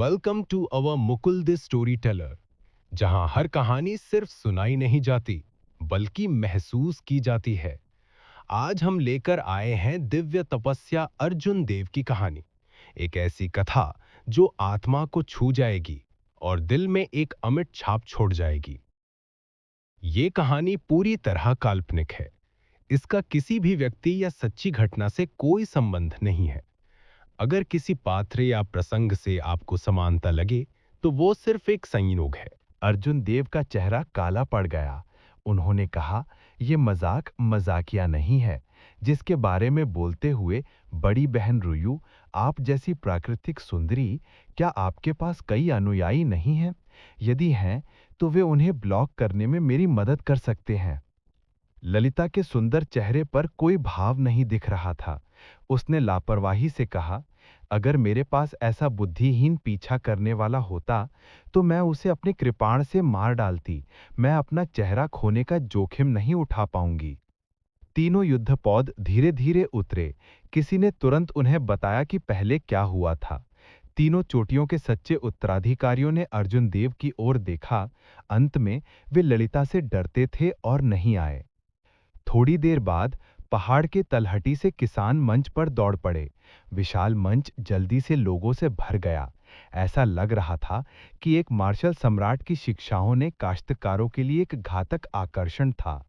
Welcome to our Mukul the storyteller, जहां हर कहानी सिर्फ सुनाई नहीं जाती बल्कि महसूस की जाती है। आज हम लेकर आए हैं दिव्य तपस्या अर्जुन देव की कहानी। एक ऐसी कथा जो आत्मा को छू जाएगी और दिल में एक अमिट छाप छोड़ जाएगी। ये कहानी पूरी तरह काल्पनिक है। इसका किसी भी व्यक्ति या सच्ची घटना से कोई संबंध नहीं है। अगर किसी पात्र या प्रसंग से आपको समानता लगे, तो वो सिर्फ एक संयोग है। अर्जुन देव का चेहरा काला पड़ गया। उन्होंने कहा, यह मजाक मजाकिया नहीं है, जिसके बारे में बोलते हुए बड़ी बहन रुयु, आप जैसी प्राकृतिक सुंदरी, क्या आपके पास कई अनुयायी नहीं हैं? यदि हैं, तो वे उन्हें ब्लॉक करने में मेरी मदद कर सकते हैं। ललिता के सुंदर चेहरे पर कोई भाव नहीं दिख रहा था। उसने लापरवाही से कहा, अगर मेरे पास ऐसा बुद्धिहीन पीछा करने वाला होता, तो मैं उसे अपने कृपाण से मार डालती। मैं अपना चेहरा खोने का जोखिम नहीं उठा पाऊंगी। तीनों युद्धपौध धीरे धीरे उतरे। किसी ने तुरंत उन्हें बताया कि पहले क्या हुआ था। तीनों चोटियों के सच्चे उत्तराधिकारियों ने अर्जुन देव की ओर देखा। अंत में वे ललिता से डरते थे और नहीं आए। थोड़ी देर बाद पहाड़ के तलहटी से किसान मंच पर दौड़ पड़े। विशाल मंच जल्दी से लोगों से भर गया। ऐसा लग रहा था कि एक मार्शल सम्राट की शिक्षाओं ने काश्तकारों के लिए एक घातक आकर्षण था।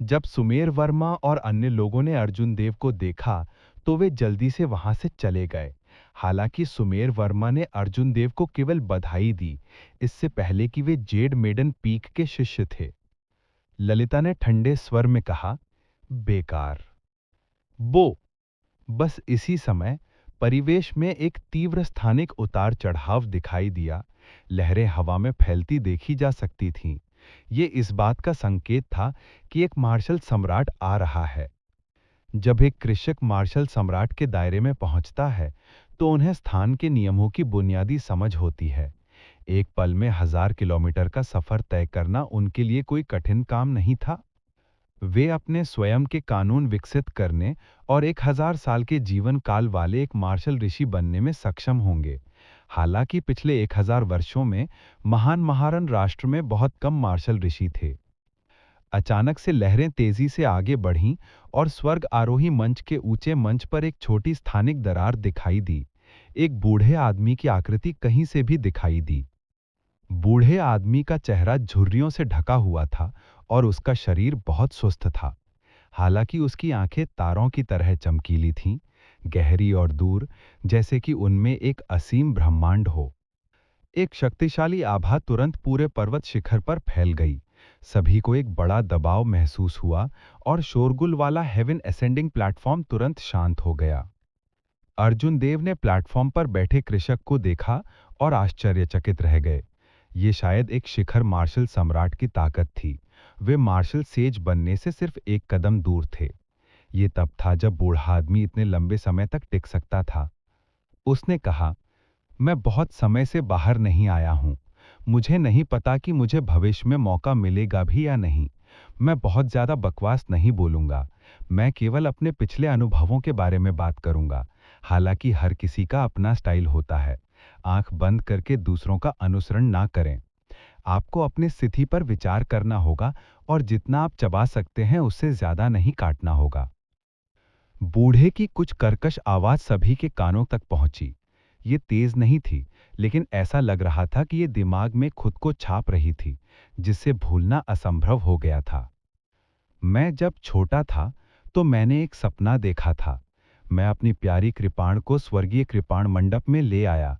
जब सुमेर वर्मा और अन्य लोगों ने अर्जुन देव को देखा, तो वे जल्दी से वहां से चले गए। हालांकि सुमेर वर्मा ने अर्जुन देव को केवल बधाई दी, इससे पहले कि वे जेड मेडन पीक के शिष्य थे। ललिता ने ठंडे स्वर में कहा, बेकार। बो। बस इसी समय परिवेश में एक तीव्र स्थानिक उतार चढ़ाव दिखाई दिया। लहरें हवा में फैलती देखी जा सकती थीं। ये इस बात का संकेत था कि एक मार्शल सम्राट आ रहा है। जब एक कृषक मार्शल सम्राट के दायरे में पहुंचता है, तो उन्हें स्थान के नियमों की बुनियादी समझ होती है। एक पल में 1000 किलोमीटर का सफर तय करना उनके लिए कोई कठिन काम नहीं था। वे अपने स्वयं के कानून विकसित करने और 1000 साल के जीवन काल वाले एक मार्शल ऋषि बनने में सक्षम होंगे। हालांकि पिछले 1000 वर्षों में महान महान राष्ट्र में बहुत कम मार्शल ऋषि थे। अचानक से लहरें तेजी से आगे बढ़ीं और स्वर्ग आरोही मंच के ऊंचे मंच पर एक छोटी स्थानिक दरार दिखाई दी। एक बूढ़े आदमी की आकृति कहीं से भी दिखाई दी। बूढ़े आदमी का चेहरा झुर्रियों से ढका हुआ था और उसका शरीर बहुत सुस्त था। हालांकि उसकी आंखें तारों की तरह चमकीली थीं, गहरी और दूर, जैसे कि उनमें एक असीम ब्रह्मांड हो। एक शक्तिशाली आभा तुरंत पूरे पर्वत शिखर पर फैल गई। सभी को एक बड़ा दबाव महसूस हुआ और शोरगुल वाला हेवन असेंडिंग प्लेटफॉर्म तुरंत शांत हो गया। अर्जुन देव ने प्लेटफॉर्म पर बैठे कृषक को देखा और आश्चर्यचकित रह गए। ये शायद एक शिखर मार्शल सम्राट की ताकत थी। वे मार्शल सेज बनने से सिर्फ एक कदम दूर थे। ये तब था जब बूढ़ा आदमी इतने लंबे समय तक टिक सकता था। उसने कहा, मैं बहुत समय से बाहर नहीं आया हूं। मुझे नहीं पता कि मुझे भविष्य में मौका मिलेगा भी या नहीं। मैं बहुत ज्यादा बकवास नहीं बोलूंगा। मैं केवल अपने पिछले अनुभवों के बारे में बात करूंगा। हालांकि हर किसी का अपना स्टाइल होता है। आंख बंद करके दूसरों का अनुसरण ना करें। आपको अपनी स्थिति पर विचार करना होगा और जितना आप चबा सकते हैं उससे ज्यादा नहीं काटना होगा। बूढ़े की कुछ कर्कश आवाज सभी के कानों तक पहुंची। ये तेज नहीं थी, लेकिन ऐसा लग रहा था कि ये दिमाग में खुद को छाप रही थी, जिससे भूलना असंभव हो गया था। मैं जब छोटा था, तो मैंने एक सपना देखा था। मैं अपनी प्यारी कृपाण को स्वर्गीय कृपाण मंडप में ले आया।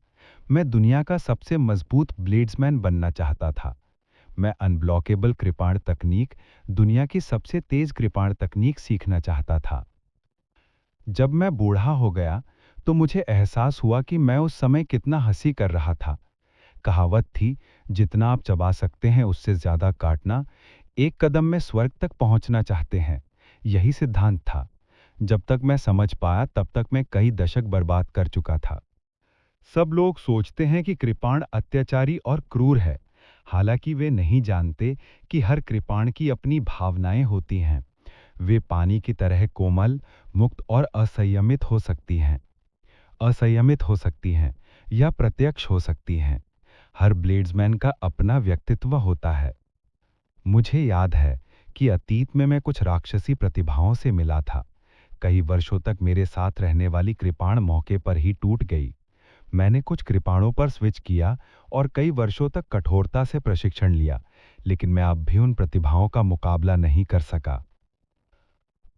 मैं दुनिया का सबसे मजबूत ब्लेड्समैन बनना चाहता था। मैं अनब्लॉकेबल कृपाण तकनीक, दुनिया की सबसे तेज कृपाण तकनीक सीखना चाहता था। जब मैं बूढ़ा हो गया, तो मुझे एहसास हुआ कि मैं उस समय कितना हंसी कर रहा था। कहावत थी, जितना आप चबा सकते हैं उससे ज्यादा काटना। एक कदम में स्वर्ग तक पहुंचना चाहते हैं, यही सिद्धांत था। जब तक मैं समझ पाया, तब तक मैं कई दशक बर्बाद कर चुका था। सब लोग सोचते हैं कि कृपाण अत्याचारी और क्रूर है। हालांकि वे नहीं जानते कि हर कृपाण की अपनी भावनाएं होती हैं। वे पानी की तरह कोमल, मुक्त और असंयमित हो सकती हैं। या प्रत्यक्ष हो सकती हैं। हर ब्लेड्समैन का अपना व्यक्तित्व होता है। मुझे याद है कि अतीत में मैं कुछ राक्षसी प्रतिभाओं से मिला था। कई वर्षों तक मेरे साथ रहने वाली कृपाण मौके पर ही टूट गई। मैंने कुछ कृपाणों पर स्विच किया और कई वर्षों तक कठोरता से प्रशिक्षण लिया, लेकिन मैं अब भी उन प्रतिभाओं का मुकाबला नहीं कर सका।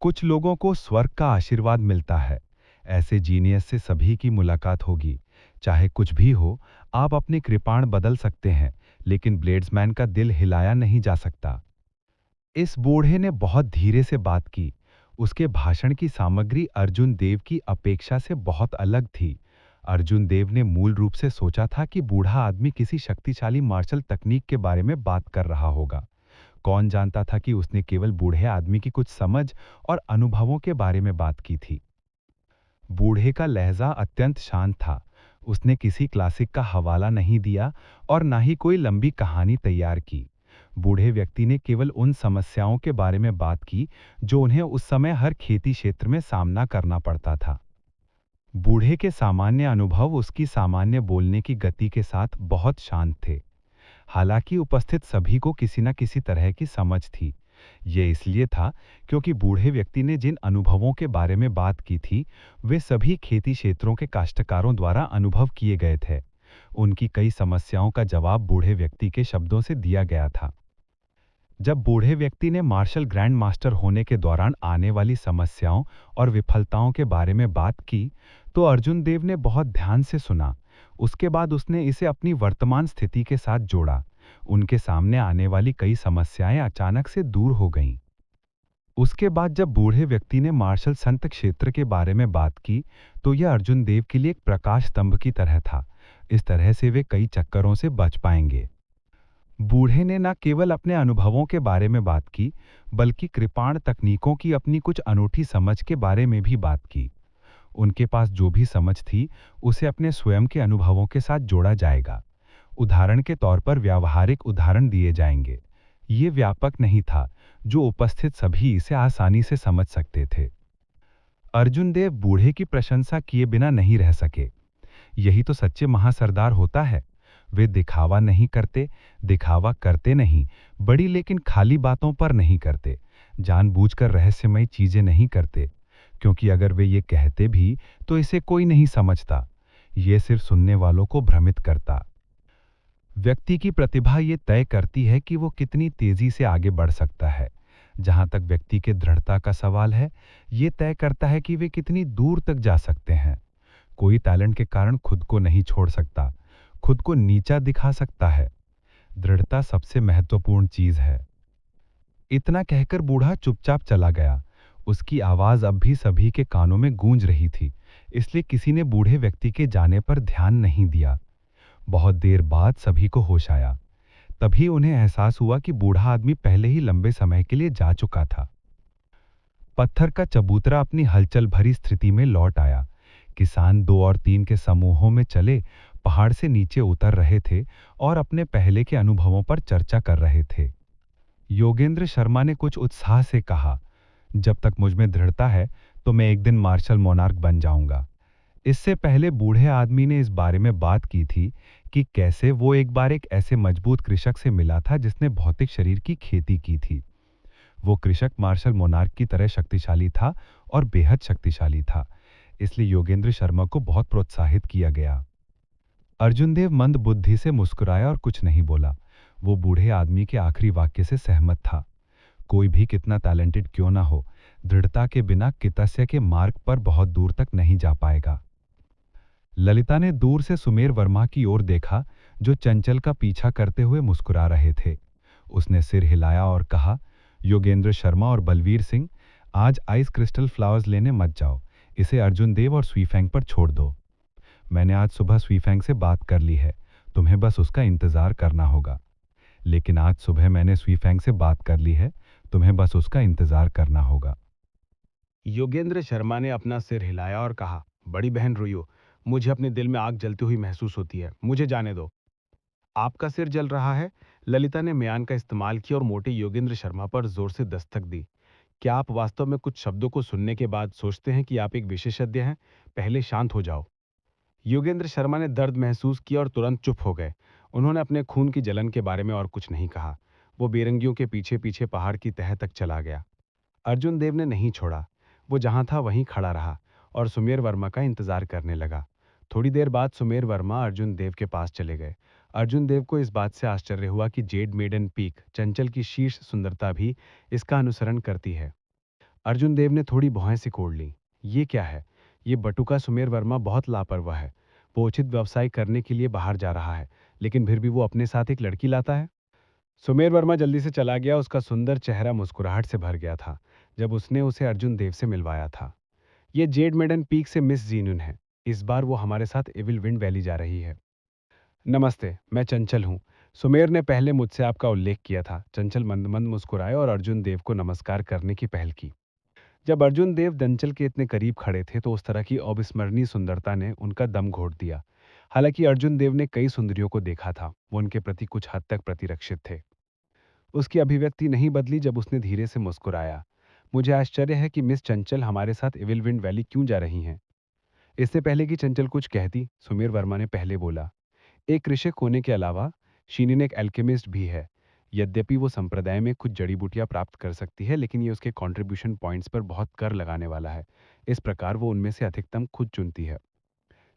कुछ लोगों को स्वर्ग का आशीर्वाद मिलता है। ऐसे जीनियस से सभी की मुलाकात होगी। चाहे कुछ भी हो, आप अपनी कृपाण बदल सकते हैं, लेकिन ब्लेड्समैन का दिल हिलाया नहीं जा सकता। इस बूढ़े ने बहुत धीरे से बात की। उसके भाषण की सामग्री अर्जुन देव की अपेक्षा से बहुत अलग थी। अर्जुन देव ने मूल रूप से सोचा था कि बूढ़ा आदमी किसी शक्तिशाली मार्शल तकनीक के बारे में बात कर रहा होगा। कौन जानता था कि उसने केवल बूढ़े आदमी की कुछ समझ और अनुभवों के बारे में बात की थी। बूढ़े का लहजा अत्यंत शांत था। उसने किसी क्लासिक का हवाला नहीं दिया और ना ही कोई लंबी कहानी तैयार की। बूढ़े व्यक्ति ने केवल उन समस्याओं के बारे में बात की जो उन्हें उस समय हर खेती क्षेत्र में सामना करना पड़ता था। बूढ़े के सामान्य अनुभव उसकी सामान्य बोलने की गति के साथ बहुत शांत थे। हालांकि उपस्थित सभी को किसी न किसी तरह की समझ थी। ये इसलिए था क्योंकि बूढ़े व्यक्ति ने जिन अनुभवों के बारे में बात की थी, वे सभी खेती क्षेत्रों के काश्तकारों द्वारा अनुभव किए गए थे। उनकी कई समस्याओं का जवाब बूढ़े व्यक्ति के शब्दों से दिया गया था। जब बूढ़े व्यक्ति ने मार्शल ग्रैंड मास्टर होने के दौरान आने वाली समस्याओं और विफलताओं के बारे में बात की, तो अर्जुन देव ने बहुत ध्यान से सुना। उसके बाद उसने इसे अपनी वर्तमान स्थिति के साथ जोड़ा। उनके सामने आने वाली कई समस्याएं अचानक से दूर हो गईं। उसके बाद जब बूढ़े व्यक्ति ने मार्शल संत क्षेत्र के बारे में बात की, तो यह अर्जुन देव के लिए एक प्रकाश स्तंभ की तरह था। इस तरह से वे कई चक्करों से बच पाएंगे। बूढ़े ने न केवल अपने अनुभवों के बारे में बात की, बल्कि कृपाण तकनीकों की अपनी कुछ अनूठी समझ के बारे में भी बात की। उनके पास जो भी समझ थी, उसे अपने स्वयं के अनुभवों के साथ जोड़ा जाएगा। उदाहरण के तौर पर व्यावहारिक उदाहरण दिए जाएंगे। ये व्यापक नहीं था, जो उपस्थित सभी इसे आसानी से समझ सकते थे। अर्जुन देव बूढ़े की प्रशंसा किए बिना नहीं रह सके। यही तो सच्चे महासरदार होता है। वे दिखावा नहीं करते, दिखावा करते नहीं, बड़ी लेकिन खाली बातों पर नहीं करते, जानबूझकर रहस्यमयी चीजें नहीं करते, क्योंकि अगर वे ये कहते भी तो इसे कोई नहीं समझता। ये सिर्फ सुनने वालों को भ्रमित करता। व्यक्ति की प्रतिभा ये तय करती है कि वो कितनी तेजी से आगे बढ़ सकता है। जहां तक व्यक्ति के दृढ़ता का सवाल है, ये तय करता है कि वे कितनी दूर तक जा सकते हैं। कोई टैलेंट के कारण खुद को नहीं छोड़ सकता, खुद को नीचा दिखा सकता है। दृढ़ता सबसे महत्वपूर्ण चीज है। इतना कहकर बूढ़ा चुपचाप चला गया। उसकी आवाज अब भी सभी के कानों में गूंज रही थी, इसलिए किसी ने बूढ़े व्यक्ति के जाने पर ध्यान नहीं दिया। बहुत देर बाद सभी को होश आया। तभी उन्हें एहसास हुआ कि बूढ़ा आदमी पहले ही लंबे समय के लिए जा चुका था। पत्थर का चबूतरा अपनी हलचल भरी स्थिति में लौट आया। किसान 2 और 3 के समूहों में चले पहाड़ से नीचे उतर रहे थे और अपने पहले के अनुभवों पर चर्चा कर रहे थे। योगेंद्र शर्मा ने कुछ उत्साह से कहा, जब तक मुझ में दृढ़ता है तो मैं एक दिन मार्शल मोनार्क बन जाऊंगा। इससे पहले बूढ़े आदमी ने इस बारे में बात की थी कि कैसे वो एक बार एक ऐसे मजबूत कृषक से मिला था जिसने भौतिक शरीर की खेती की थी। वो कृषक मार्शल मोनार्क की तरह शक्तिशाली था और बेहद शक्तिशाली था, इसलिए योगेंद्र शर्मा को बहुत प्रोत्साहित किया गया। अर्जुन देव मंद बुद्धि से मुस्कुराया और कुछ नहीं बोला। वो बूढ़े आदमी के आखिरी वाक्य से सहमत था। कोई भी कितना टैलेंटेड क्यों ना हो, दृढ़ता के बिना कितस्य के मार्ग पर बहुत दूर तक नहीं जा पाएगा। ललिता ने दूर से सुमेर वर्मा की ओर देखा, जो चंचल का पीछा करते हुए मुस्कुरा रहे थे। उसने सिर हिलाया और कहा, योगेंद्र शर्मा और बलवीर सिंह, आज आइस क्रिस्टल फ्लावर्स लेने मत जाओ। इसे अर्जुन देव और स्वीफेंग पर छोड़ दो। मैंने आज सुबह स्वीफेंग से बात कर ली है, तुम्हें बस उसका इंतजार करना होगा। लेकिन आज सुबह मैंने स्वीफेंग से बात कर ली है, तुम्हें बस उसका इंतजार करना होगा। योगेंद्र शर्मा ने अपना सिर हिलाया और कहा, बड़ी बहन रुइयो, मुझे अपने दिल में आग जलती हुई महसूस होती है, मुझे जाने दो। आपका सिर जल रहा है? ललिता ने म्यान का इस्तेमाल किया और मोटे योगेंद्र शर्मा पर जोर से दस्तक दी। क्या आप वास्तव में कुछ शब्दों को सुनने के बाद सोचते हैं कि आप एक विशेषज्ञ हैं? पहले शांत हो जाओ। योगेंद्र शर्मा ने दर्द महसूस किया और तुरंत चुप हो गए। उन्होंने अपने खून की जलन के बारे में और कुछ नहीं कहा। वो बेरंगियों के पीछे पीछे पहाड़ की तह तक चला गया। अर्जुन देव ने नहीं छोड़ा। वो जहां था वहीं खड़ा रहा और सुमेर वर्मा का इंतजार करने लगा। थोड़ी देर बाद सुमेर वर्मा अर्जुन देव के पास चले गए। अर्जुन देव को इस बात से आश्चर्य हुआ कि जेड मेडन पीक, चंचल की शीर्ष सुंदरता भी इसका अनुसरण करती है। अर्जुन देव ने थोड़ी भौहें सिकोड़ ली। ये क्या है? ये बटुका सुमेर वर्मा बहुत लापरवाह है। वो उचित व्यवसाय करने के लिए बाहर जा रहा है, लेकिन फिर भी वो अपने साथ एक लड़की लाता है। सुमेर वर्मा जल्दी से चला गया। उसका सुंदर चेहरा मुस्कुराहट से भर गया था जब उसने उसे अर्जुन देव से मिलवाया था। ये जेड मेडन पीक से मिस जीनून है। इस बार वो हमारे साथ एविल विंड वैली जा रही है। नमस्ते, मैं चंचल हूँ। सुमेर ने पहले मुझसे आपका उल्लेख किया था। चंचल मंद मंद मुस्कुराए और अर्जुन देव को नमस्कार करने की पहल की। जब अर्जुन देव चंचल के इतने करीब खड़े थे तो उस तरह की अविस्मरणीय सुंदरता ने उनका दम घोट दिया। हालांकि अर्जुन देव ने कई सुंदरियों को देखा था, वो उनके प्रति कुछ हद तक प्रतिरक्षित थे। उसकी अभिव्यक्ति नहीं बदली जब उसने धीरे से मुस्कुराया। मुझे आश्चर्य है कि मिस चंचल हमारे साथ एविल विंड वैली क्यों जा रही हैं। इससे पहले कि चंचल कुछ कहती, सुमेर वर्मा ने पहले बोला, एक कृषक होने के अलावा शीनिन एक एल्केमिस्ट भी है। यद्यपि वो संप्रदाय में कुछ जड़ी बूटियां प्राप्त कर सकती है, लेकिन ये उसके कंट्रीब्यूशन पॉइंट्स पर बहुत कर लगाने वाला है। इस प्रकार वो उनमें से अधिकतम खुद चुनती है।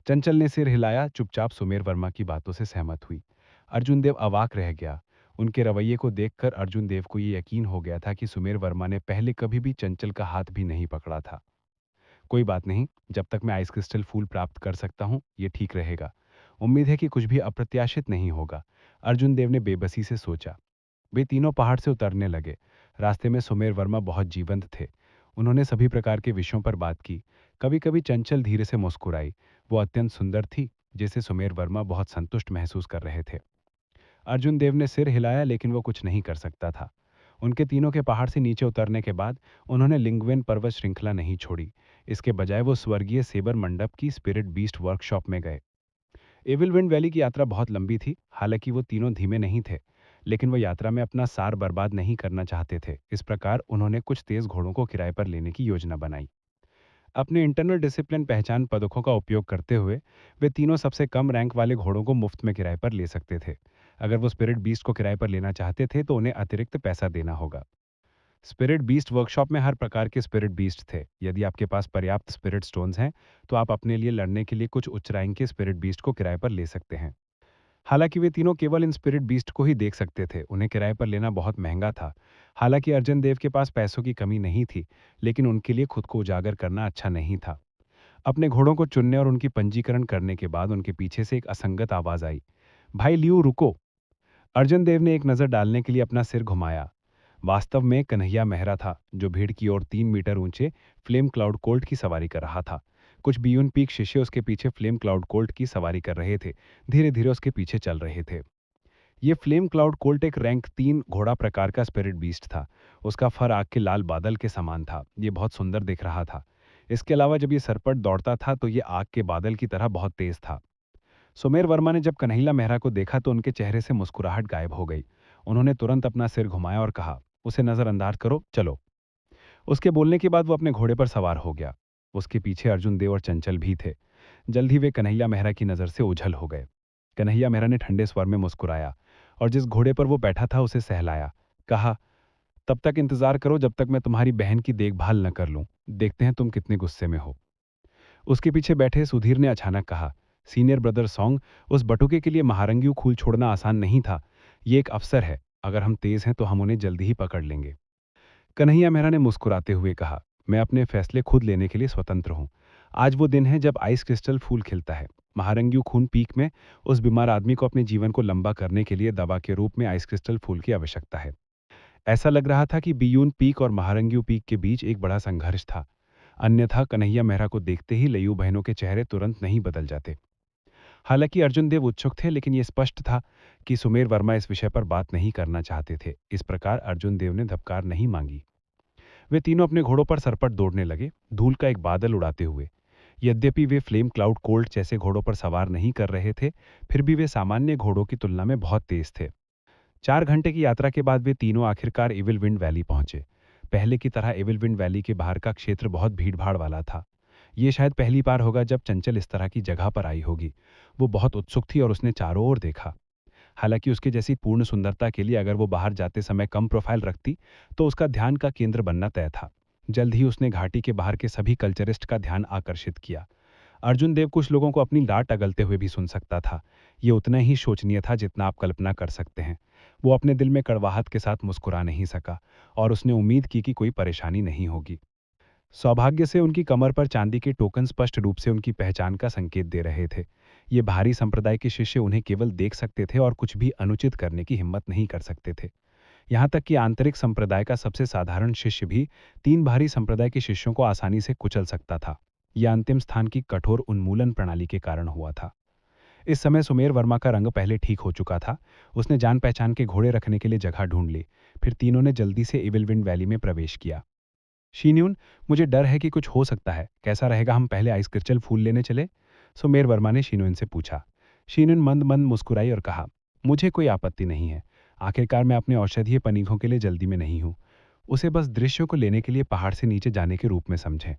चंचल ने सिर हिलाया, चुपचाप सुमेर वर्मा की बातों से सहमत हुई। अर्जुन देव अवाक रह गया। उनके रवैये को देखकर अर्जुन देव को ये यकीन हो गया था कि सुमेर वर्मा ने पहले कभी भी चंचल का हाथ भी नहीं पकड़ा था। कोई बात नहीं, जब तक मैं आइस क्रिस्टल फूल प्राप्त कर सकता हूँ ये ठीक रहेगा। उम्मीद है कि कुछ भी अप्रत्याशित नहीं होगा, अर्जुन देव ने बेबसी से सोचा। वे तीनों पहाड़ से उतरने लगे। रास्ते में सुमेर वर्मा बहुत जीवंत थे। उन्होंने सभी प्रकार के विषयों पर बात की। कभी कभी चंचल धीरे से मुस्कुराई। वो अत्यंत सुंदर थी, जिसे सुमेर वर्मा बहुत संतुष्ट महसूस कर रहे थे। अर्जुन देव ने सिर हिलाया, लेकिन वो कुछ नहीं कर सकता था। उनके तीनों के पहाड़ से नीचे उतरने के बाद उन्होंने लिंगवेन पर्वत श्रृंखला नहीं छोड़ी। इसके बजाय वो स्वर्गीय सेबर मंडप की स्पिरिट बीस्ट वर्कशॉप में गए। एविल विंड वैली की यात्रा बहुत लंबी थी। हालांकि वो तीनों धीमे नहीं थे, लेकिन वो यात्रा में अपना सार बर्बाद नहीं करना चाहते थे। इस प्रकार उन्होंने कुछ तेज घोड़ों को किराए पर लेने की योजना बनाई। अपने इंटरनल डिसिप्लिन पहचान पदकों का उपयोग करते हुए वे तीनों सबसे कम रैंक वाले घोड़ों को मुफ्त में किराए पर ले सकते थे। अगर वो स्पिरिट बीस्ट को किराए पर लेना चाहते थे तो उन्हें अतिरिक्त पैसा देना होगा। स्पिरिट बीस्ट वर्कशॉप में हर प्रकार के स्पिरिट बीस्ट थे। यदि आपके पास पर्याप्त स्पिरिट स्टोन्स हैं तो आप अपने लिए लड़ने के लिए कुछ उच्च रैंक के स्पिरिट बीस्ट को किराए पर ले सकते हैं। हालांकि वे तीनों केवल इन स्पिरिट बीस्ट को ही देख सकते थे। उन्हें किराए पर लेना बहुत महंगा था। हालांकि अर्जुन देव के पास पैसों की कमी नहीं थी, लेकिन उनके लिए खुद को उजागर करना अच्छा नहीं था। अपने घोड़ों को चुनने और उनकी पंजीकरण करने के बाद उनके पीछे से एक असंगत आवाज आई, भाई लियू रुको। अर्जुन देव ने एक नजर डालने के लिए अपना सिर घुमाया। वास्तव में कन्हैया मेहरा था, जो भीड़ की ओर 3 मीटर ऊंचे फ्लेम क्लाउड कोल्ट की सवारी कर रहा था। कुछ बियून पीक शिष्य उसके पीछे फ्लेम क्लाउड कोल्ट की सवारी कर रहे थे, धीरे धीरे उसके पीछे चल रहे थे। ये फ्लेम क्लाउड कोल्ट एक रैंक 3 घोड़ा प्रकार का स्पिरिट बीस्ट था। उसका फर आग के लाल बादल के समान था। ये बहुत सुंदर दिख रहा था। इसके अलावा जब ये सरपट दौड़ता था तो ये आग के बादल की तरह बहुत तेज था। सुमेर वर्मा ने जब कन्हैया मेहरा को देखा तो उनके चेहरे से मुस्कुराहट गायब हो गई। उन्होंने तुरंत अपना सिर घुमाया और कहा, उसे नजरअंदाज करो, चलो। उसके बोलने के बाद वो अपने घोड़े पर सवार हो गया। उसके पीछे अर्जुन देव और चंचल भी थे। जल्द ही वे कन्हैया मेहरा की नजर से ओझल हो गए। कन्हैया मेहरा ने ठंडे स्वर में मुस्कुराया और जिस घोड़े पर वो बैठा था उसे सहलाया। कहा, तब तक इंतजार करो जब तक मैं तुम्हारी बहन की देखभाल न कर लूं। देखते हैं तुम कितने गुस्से में हो। उसके पीछे बैठे सुधीर ने अचानक कहा, सीनियर ब्रदर सॉन्ग, उस बटुके के लिए महारंगियों खूल छोड़ना आसान नहीं था। ये एक अवसर है। अगर हम तेज हैं तो हम उन्हें जल्दी ही पकड़ लेंगे। कन्हैया मेहरा ने मुस्कुराते हुए कहा, मैं अपने फैसले खुद लेने के लिए स्वतंत्र हूँ। आज वो दिन है जब आइस क्रिस्टल फूल खिलता है। महारंगियों खून पीक में उस बीमार आदमी को अपने जीवन को लंबा करने के लिए दवा के रूप में आइस क्रिस्टल फूल की आवश्यकता है। ऐसा लग रहा था कि बियून पीक और महारंगियों पीक के बीच एक बड़ा संघर्ष था। अन्यथा कन्हैया मेहरा को देखते ही लयू बहनों के चेहरे तुरंत नहीं बदल जाते। हालांकि अर्जुन देव उत्सुक थे, लेकिन यह स्पष्ट था कि सुमेर वर्मा इस विषय पर बात नहीं करना चाहते थे। इस प्रकार अर्जुन देव ने धबकार नहीं मांगी। वे तीनों अपने घोड़ों पर सरपट दौड़ने लगे, धूल का एक बादल उड़ाते हुए। यद्यपि वे फ्लेम क्लाउड कोल्ट जैसे घोड़ों पर सवार नहीं कर रहे थे, फिर भी वे सामान्य घोड़ों की तुलना में बहुत तेज थे। 4 घंटे की यात्रा के बाद वे तीनों आखिरकार एविल विंड वैली पहुंचे। पहले की तरह एविल विंड वैली के बाहर का क्षेत्र बहुत भीड़भाड़ वाला था। ये शायद पहली बार होगा जब चंचल इस तरह की जगह पर आई होगी। वो बहुत उत्सुक थी और उसने चारों ओर देखा। हालांकि उसके जैसी पूर्ण सुंदरता के लिए अगर वो बाहर जाते समय कम प्रोफाइल रखती तो उसका ध्यान का केंद्र बनना तय था। जल्द ही उसने घाटी के बाहर के सभी कल्चरिस्ट का ध्यान आकर्षित किया। अर्जुन देव कुछ लोगों को अपनी डांट अगलते हुए भी सुन सकता था। ये उतना ही शोचनीय था जितना आप कल्पना कर सकते हैं। वो अपने दिल में कड़वाहट के साथ मुस्कुरा नहीं सका और उसने उम्मीद की कि कोई परेशानी नहीं होगी। सौभाग्य से उनकी कमर पर चांदी के टोकन स्पष्ट रूप से उनकी पहचान का संकेत दे रहे थे। ये भारी संप्रदाय के शिष्य उन्हें केवल देख सकते थे और कुछ भी अनुचित करने की हिम्मत नहीं कर सकते थे। यहाँ तक कि आंतरिक संप्रदाय का सबसे साधारण शिष्य भी तीन भारी संप्रदाय के शिष्यों को आसानी से कुचल सकता था। यह अंतिम स्थान की कठोर उन्मूलन प्रणाली के कारण हुआ था। इस समय सुमेर वर्मा का रंग पहले ठीक हो चुका था। उसने जान पहचान के घोड़े रखने के लिए जगह ढूंढ ली। फिर तीनों ने जल्दी से इविलविंड वैली में प्रवेश किया। शीन्यून, मुझे डर है कि कुछ हो सकता है। कैसा रहेगा हम पहले आइस क्रिस्टल फूल लेने चले? सुमेर वर्मा ने शीन्यून से पूछा। शीन्यून मंद मंद मुस्कुराई और कहा, मुझे कोई आपत्ति नहीं है। आखिरकार मैं अपने औषधीय पनीखों के लिए जल्दी में नहीं हूँ। उसे बस दृश्यों को लेने के लिए पहाड़ से नीचे जाने के रूप में समझें।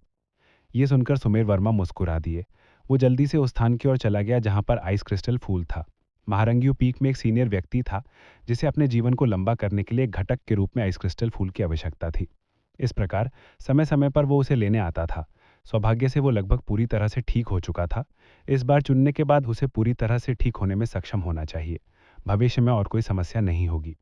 ये सुनकर सुमेर वर्मा मुस्कुरा दिए। वो जल्दी से उस स्थान की ओर चला गया जहां पर आइस क्रिस्टल फूल था। महारंगियों पीक में एक सीनियर व्यक्ति था जिसे अपने जीवन को लंबा करने के लिए एक घटक के रूप में आइस क्रिस्टल फूल की आवश्यकता थी। इस प्रकार समय समय पर वो उसे लेने आता था। सौभाग्य से वो लगभग पूरी तरह से ठीक हो चुका था। इस बार चुनने के बाद उसे पूरी तरह से ठीक होने में सक्षम होना चाहिए। भविष्य में और कोई समस्या नहीं होगी।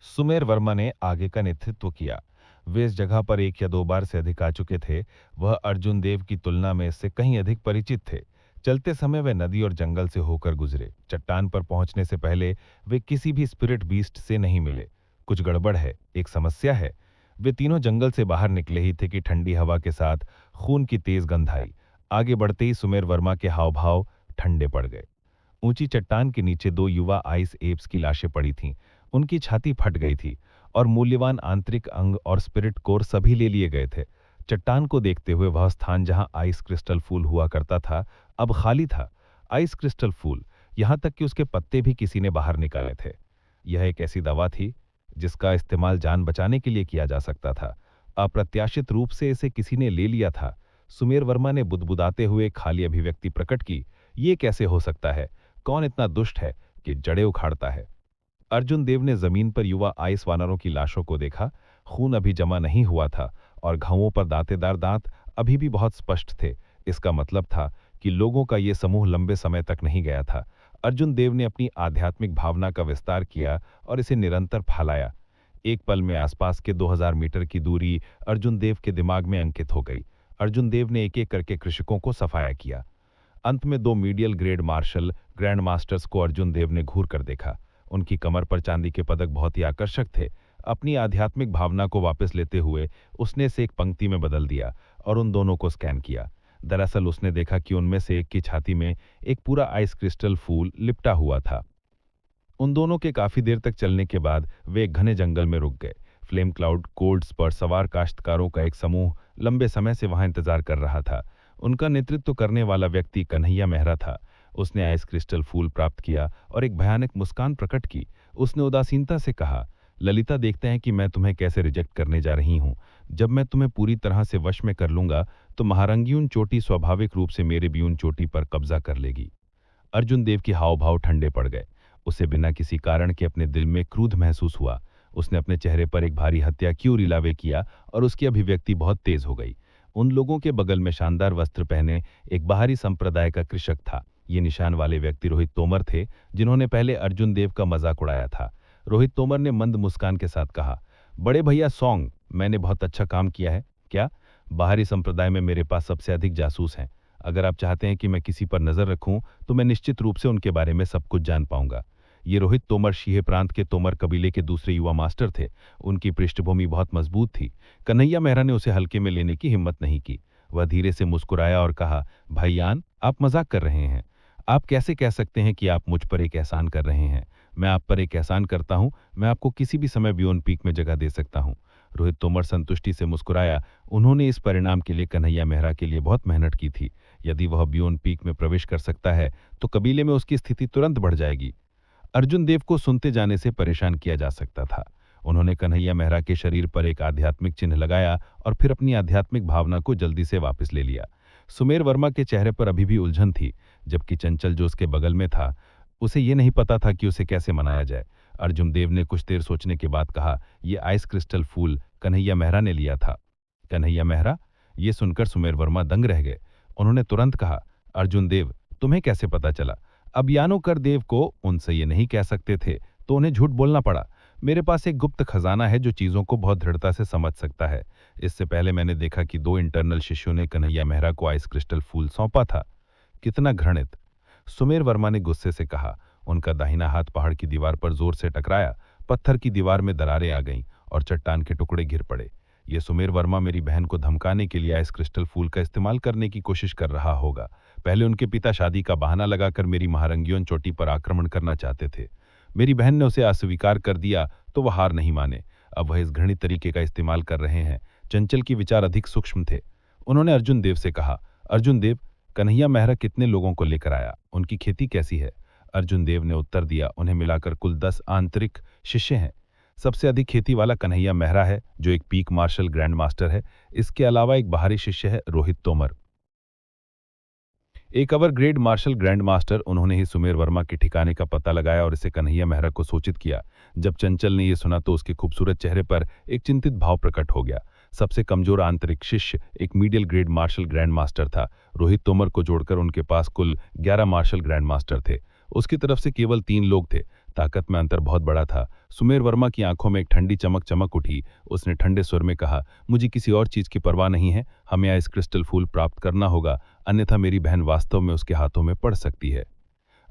सुमेर वर्मा ने आगे का नेतृत्व किया। वे इस जगह पर एक या दो बार से अधिक आ चुके थे। वह अर्जुन देव की तुलना में इससे कहीं अधिक परिचित थे। चलते समय वे नदी और जंगल से होकर गुजरे। चट्टान पर पहुंचने से पहले वे किसी भी स्पिरिट बीस्ट से नहीं मिले। कुछ गड़बड़ है, एक समस्या है। वे तीनों जंगल से बाहर निकले ही थे कि ठंडी हवा के साथ खून की तेज गंध आई। आगे बढ़ते ही सुमेर वर्मा के हाव भाव ठंडे पड़ गए। ऊंची चट्टान के नीचे दो युवा आइस एप्स की लाशें पड़ी थीं। उनकी छाती फट गई थी और मूल्यवान आंतरिक अंग और स्पिरिट कोर सभी ले लिए गए थे। चट्टान को देखते हुए वह स्थान जहां आइस क्रिस्टल फूल हुआ करता था अब खाली था। आइस क्रिस्टल फूल, यहां तक कि उसके पत्ते भी किसी ने बाहर निकाले थे। यह एक ऐसी दवा थी जिसका इस्तेमाल जान बचाने के लिए किया जा सकता था। अप्रत्याशित रूप से इसे किसी ने ले लिया था। सुमेर वर्मा ने बुदबुदाते हुए खाली अभिव्यक्ति प्रकट की। ये कैसे हो सकता है? कौन इतना दुष्ट है कि जड़ें उखाड़ता है? अर्जुन देव ने जमीन पर युवा आइस वानरों की लाशों को देखा। खून अभी जमा नहीं हुआ था और घावों पर दांतेदार दांत अभी भी बहुत स्पष्ट थे। इसका मतलब था कि लोगों का ये समूह लंबे समय तक नहीं गया था। अर्जुन देव ने अपनी आध्यात्मिक भावना का विस्तार किया और इसे निरंतर फैलाया। एक पल में आसपास के 2000 मीटर की दूरी अर्जुन देव के दिमाग में अंकित हो गई। अर्जुन देव ने एक एक करके कृषकों को सफाया किया। अंत में दो medial grade martial grand masters को अर्जुन देव ने घूर कर देखा। उनकी कमर पर चांदी के पदक बहुत ही आकर्षक थे। अपनी आध्यात्मिक भावना को वापस लेते हुए उसने इसे एक पंक्ति में बदल दिया और उन दोनों को स्कैन किया। दरअसल उसने देखा कि उनमें से एक की छाती में एक पूरा आइस क्रिस्टल फूल लिपटा हुआ था। उन दोनों के काफी देर तक चलने के बाद वे एक घने जंगल में रुक गए। फ्लेम क्लाउड कोल्ड्स पर सवार काश्तकारों का एक समूह लंबे समय से वहां इंतजार कर रहा था। उनका नेतृत्व करने वाला व्यक्ति कन्हैया मेहरा था। उसने आइस क्रिस्टल फूल प्राप्त किया और एक भयानक मुस्कान प्रकट की। उसने उदासीनता से कहा, ललिता, देखते हैं कि मैं तुम्हें कैसे रिजेक्ट करने जा रही हूं। जब मैं तुम्हें पूरी तरह से वश में कर लूंगा तो महारंगियून चोटी स्वाभाविक रूप से मेरे ब्यून चोटी पर कब्जा कर लेगी। अर्जुन देव के हाव भाव ठंडे पड़ गए। उसे बिना किसी कारण के अपने दिल में क्रोध महसूस हुआ। उसने अपने चेहरे पर एक भारी हत्या क्यों रिलावे किया और उसकी अभिव्यक्ति बहुत तेज हो गई। उन लोगों के बगल में शानदार वस्त्र पहने एक बाहरी संप्रदाय का कृषक था। ये निशान वाले व्यक्ति रोहित तोमर थे, जिन्होंने पहले अर्जुन देव का मजाक उड़ाया था। रोहित तोमर ने मंद मुस्कान के साथ कहा, बड़े भैया सॉन्ग, मैंने बहुत अच्छा काम किया है क्या? बाहरी संप्रदाय में मेरे पास सबसे अधिक जासूस हैं। अगर आप चाहते हैं कि मैं किसी पर नजर रखूं तो मैं निश्चित रूप से उनके बारे में सब कुछ जान पाऊंगा। ये रोहित तोमर शीहे प्रांत के तोमर कबीले के दूसरे युवा मास्टर थे। उनकी पृष्ठभूमि बहुत मजबूत थी। कन्हैया मेहरा ने उसे हल्के में लेने की हिम्मत नहीं की। वह धीरे से मुस्कुराया और कहा, भाईयान, आप मजाक कर रहे हैं। आप कैसे कह सकते हैं कि आप मुझ पर एक एहसान कर रहे हैं? मैं आप पर एक एहसान करता हूं। मैं आपको किसी भी समय बियोन पीक में जगह दे सकता हूं। रोहित तोमर संतुष्टि से मुस्कुराया। उन्होंने इस परिणाम के लिए कन्हैया मेहरा के लिए बहुत मेहनत की थी। यदि वह बियोन पीक में प्रवेश कर सकता है तो कबीले में उसकी स्थिति तुरंत बढ़ जाएगी। अर्जुन देव को सुनते जाने से परेशान किया जा सकता था। उन्होंने कन्हैया मेहरा के शरीर पर एक आध्यात्मिक चिन्ह लगाया और फिर अपनी आध्यात्मिक भावना को जल्दी से वापस ले लिया। सुमेर वर्मा के चेहरे पर अभी भी उलझन थी, जबकि चंचल जो उसके बगल में था, उसे ये नहीं पता था कि उसे कैसे मनाया जाए। अर्जुन देव ने कुछ देर सोचने के बाद कहा, "ये आइस क्रिस्टल फूल कन्हैया मेहरा ने लिया था।" कन्हैया मेहरा? ये सुनकर सुमेर वर्मा दंग रह गए। उन्होंने तुरंत कहा, "अर्जुन देव, तुम्हें कैसे पता चला?" अब यानोकर देव को उनसे ये नहीं कह सकते थे, तो उन्हें झूठ बोलना पड़ा। "मेरे पास एक गुप्त खजाना है जो चीजों को बहुत दृढ़ता से समझ सकता है। इससे पहले मैंने देखा कि 2 इंटरनल शिष्यों ने कन्हैया मेहरा को आइस क्रिस्टल फूल सौंपा था।" कितना घृणित! सुमेर वर्मा ने गुस्से से कहा। उनका दाहिना हाथ पहाड़ की दीवार पर जोर से टकराया। पत्थर की दीवार में दरारें आ गईं और चट्टान के टुकड़े गिर पड़े। ये सुमेर वर्मा मेरी बहन को धमकाने के लिए आइस क्रिस्टल फूल का इस्तेमाल करने की कोशिश कर रहा होगा। पहले उनके पिता शादी का बहाना लगाकर मेरी महारंगियों चोटी पर आक्रमण करना चाहते थे। मेरी बहन ने उसे अस्वीकार कर दिया तो वह हार नहीं माने। अब वह इस घृणित तरीके का इस्तेमाल कर रहे हैं। चंचल की विचार अधिक सूक्ष्म थे। उन्होंने अर्जुन देव से कहा, "अर्जुन देव, कन्हैया मेहरा कितने लोगों को लेकर आया? उनकी खेती कैसी है?" अर्जुन देव ने उत्तर दिया, "उन्हें मिलाकर कुल 10 आंतरिक शिष्य हैं। सबसे अधिक खेती वाला कन्हैया मेहरा है, जो एक पीक मार्शल ग्रैंड मास्टर है। इसके अलावा एक बाहरी शिष्य है, रोहित तोमर, एक अवर ग्रेड मार्शल ग्रैंड मास्टर। उन्होंने ही सुमेर वर्मा के ठिकाने का पता लगाया और इसे कन्हैया मेहरा को सूचित किया। जब चंचल ने यह सुना तो उसके खूबसूरत चेहरे पर एक चिंतित भाव प्रकट हो गया। सबसे कमजोर आंतरिक शिष्य एक medial grade martial grand master था। रोहित तोमर को जोड़कर उनके पास कुल 11 मार्शल ग्रैंड मास्टर थे। उसकी तरफ से केवल 3 लोग थे। ताकत में अंतर बहुत बड़ा था। सुमेर वर्मा की आंखों में एक ठंडी चमक चमक उठी। उसने ठंडे स्वर में कहा, "मुझे किसी और चीज की परवाह नहीं है। हमें आइस क्रिस्टल फूल प्राप्त करना होगा, अन्यथा मेरी बहन वास्तव में उसके हाथों में पड़ सकती है।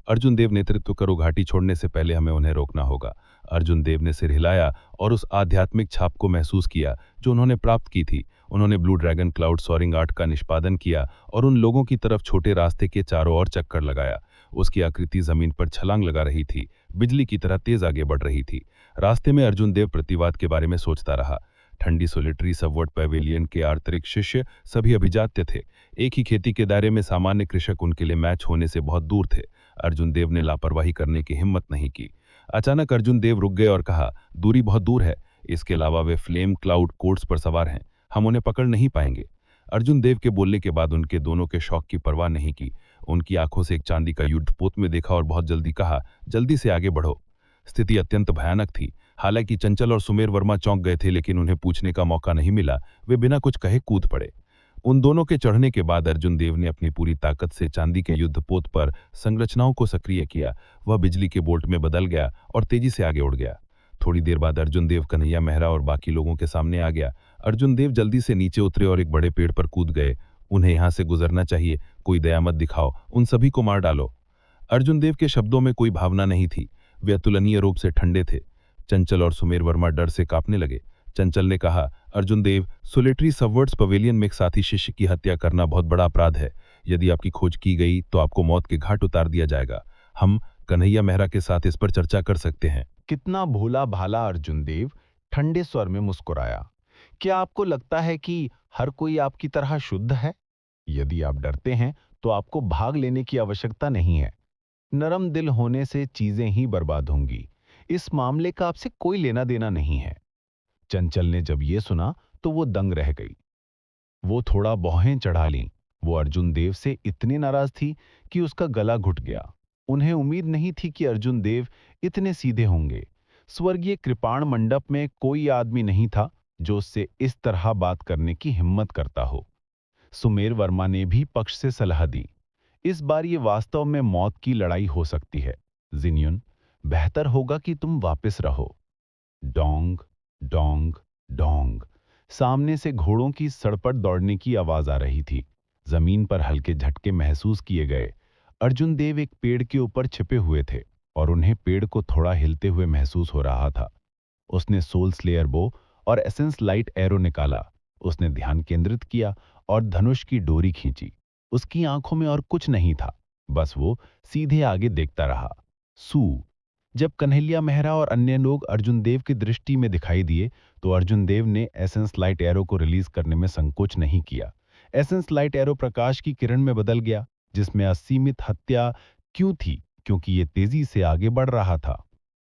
अर्जुन देव, नेतृत्व करो। घाटी छोड़ने से पहले हमें उन्हें रोकना होगा।" अर्जुन देव ने सिर हिलाया और उस आध्यात्मिक छाप को महसूस किया जो उन्होंने प्राप्त की थी। उन्होंने blue dragon cloud soaring art का निष्पादन किया और उन लोगों की तरफ छोटे रास्ते के चारों ओर चक्कर लगाया। उसकी आकृति जमीन पर छलांग लगा रही थी, बिजली की तरह तेज आगे बढ़ रही थी। रास्ते में अर्जुन देव प्रतिवाद के बारे में सोचता रहा। ठंडी सोलिटरी सबवर्ट पैवेलियन के आंतरिक शिष्य सभी अभिजात्य थे। एक ही खेती के दायरे में सामान्य कृषक उनके लिए मैच होने से बहुत दूर थे। अर्जुन देव ने लापरवाही करने की हिम्मत नहीं की। अचानक अर्जुन देव रुक गए और कहा, "दूरी बहुत दूर है। इसके अलावा वे फ्लेम क्लाउड कोर्ट्स पर सवार हैं। हम उन्हें पकड़ नहीं पाएंगे।" अर्जुन देव के बोलने के बाद उनके दोनों के शौक की परवाह नहीं की। उनकी आंखों से एक चांदी का युद्धपोत में देखा और बहुत जल्दी कहा, "जल्दी से आगे बढ़ो।" स्थिति अत्यंत भयानक थी। हालांकि चंचल और सुमेर वर्मा चौंक गए थे, लेकिन उन्हें पूछने का मौका नहीं मिला। वे बिना कुछ कहे कूद पड़े। उन दोनों के चढ़ने के बाद अर्जुन देव ने अपनी पूरी ताकत से चांदी के युद्धपोत पर संरचनाओं को सक्रिय किया। वह बिजली के बोल्ट में बदल गया और तेजी से आगे उड़ गया। थोड़ी देर बाद अर्जुन देव कन्हैया मेहरा और बाकी लोगों के सामने आ गया। अर्जुन देव जल्दी से नीचे उतरे और एक बड़े पेड़ पर कूद गए। "उन्हें यहां से गुजरना चाहिए। कोई दया मत दिखाओ। उन सभी को मार डालो।" अर्जुन देव के शब्दों में कोई भावना नहीं थी। वे अतुलनीय रूप से ठंडे थे। चंचल और सुमेर वर्मा डर से कांपने लगे। चंचल ने कहा, "अर्जुन देव, सोलिटरी सबवर्ट्स पवेलियन में एक साथी शिष्य की हत्या करना बहुत बड़ा अपराध है। यदि आपकी खोज की गई तो आपको मौत के घाट उतार दिया जाएगा। हम कन्हैया मेहरा के साथ इस पर चर्चा कर सकते हैं।" कितना भोला भाला अर्जुन देव ठंडे स्वर में मुस्कुराया। "क्या आपको लगता है कि हर कोई आपकी तरह शुद्ध है? यदि आप डरते हैं तो आपको भाग लेने की आवश्यकता नहीं है। नरम दिल होने से चीजें ही बर्बाद होंगी। इस मामले का आपसे कोई लेना देना नहीं है।" चंचल ने जब ये सुना तो वो दंग रह गई। वो थोड़ा भौहें चढ़ा लीं। वो अर्जुन देव से इतनी नाराज थी कि उसका गला घुट गया। उन्हें उम्मीद नहीं थी कि अर्जुन देव इतने सीधे होंगे। स्वर्गीय कृपाण मंडप में कोई आदमी नहीं था जो उससे इस तरह बात करने की हिम्मत करता हो। सुमेर वर्मा ने भी पक्ष से सलाह दी। "इस बार ये वास्तव में मौत की लड़ाई हो सकती है। जिन्युन, बेहतर होगा कि तुम वापस रहो।" Dong, Dong, Dong. सामने से घोड़ों की सड़पट दौड़ने की आवाज आ रही थी। जमीन पर हल्के झटके महसूस किए गए। अर्जुन देव एक पेड़ के ऊपर छिपे हुए थे और उन्हें पेड़ को थोड़ा हिलते हुए महसूस हो रहा था। उसने सोल स्लेयर बो और एसेंस लाइट एरो निकाला। उसने ध्यान केंद्रित किया और धनुष की डोरी खींची। उसकी आंखों में और कुछ नहीं था, बस वो सीधे आगे देखता रहा। सू। जब कन्हैया मेहरा और अन्य लोग अर्जुन देव की दृष्टि में दिखाई दिए तो अर्जुन देव ने एसेंस लाइट एरो को रिलीज करने में संकोच नहीं किया। एसेंस लाइट एरो प्रकाश की किरण में बदल गया, जिसमें असीमित हत्या क्यों थी, क्योंकि ये तेजी से आगे बढ़ रहा था।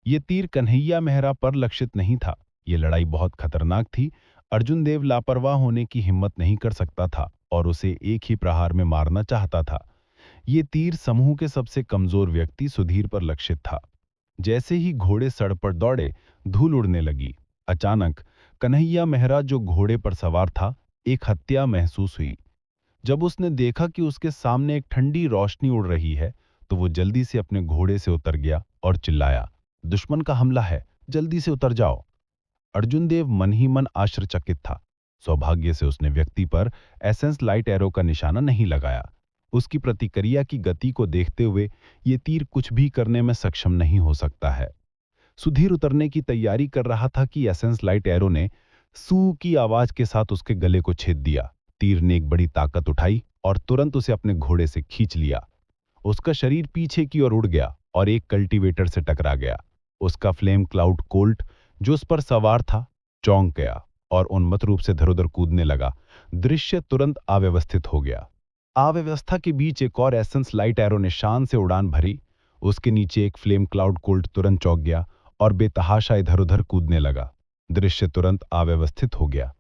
ये तीर कन्हैया मेहरा पर लक्षित नहीं था। ये लड़ाई बहुत खतरनाक थी। अर्जुन देव लापरवाह होने की हिम्मत नहीं कर सकता था। और उसे एक ही प्रहार में मारना चाहता था। ये तीर समूह के सबसे कमजोर व्यक्ति सुधीर पर लक्षित था। जैसे ही घोड़े सड़क पर दौड़े, धूल उड़ने लगी। अचानक कन्हैया मेहरा, जो घोड़े पर सवार था, एक हत्या महसूस हुई। जब उसने देखा कि उसके सामने एक ठंडी रोशनी उड़ रही है, तो वो जल्दी से अपने घोड़े से उतर गया और चिल्लाया, दुश्मन का हमला है, जल्दी से उतर जाओ। अर्जुन देव मन ही मन आश्चर्यचकित था। सौभाग्य से उसने व्यक्ति पर एसेंस लाइट एरो का निशाना नहीं लगाया। उसकी प्रतिक्रिया की गति को देखते हुए ये तीर कुछ भी करने में सक्षम नहीं हो सकता है। सुधीर उतरने की तैयारी कर रहा था कि एसेंस लाइट एरो ने सू की आवाज के साथ उसके गले को छेद दिया। तीर ने एक बड़ी ताकत उठाई और तुरंत उसे अपने घोड़े से खींच लिया। उसका शरीर पीछे की ओर उड़ गया और एक कल्टीवेटर से टकरा गया। उसका फ्लेम क्लाउड कोल्ट, जो उस पर सवार था, चौंक गया और उन्मत्त रूप से इधर-उधर कूदने लगा। दृश्य तुरंत अव्यवस्थित हो गया। अव्यवस्था के बीच एक और एसेंस लाइट एरो ने शान से उड़ान भरी। उसके नीचे एक फ्लेम क्लाउड कोल्ट तुरंत चौंक गया और बेतहाशा इधर-उधर कूदने लगा। दृश्य तुरंत अव्यवस्थित हो गया।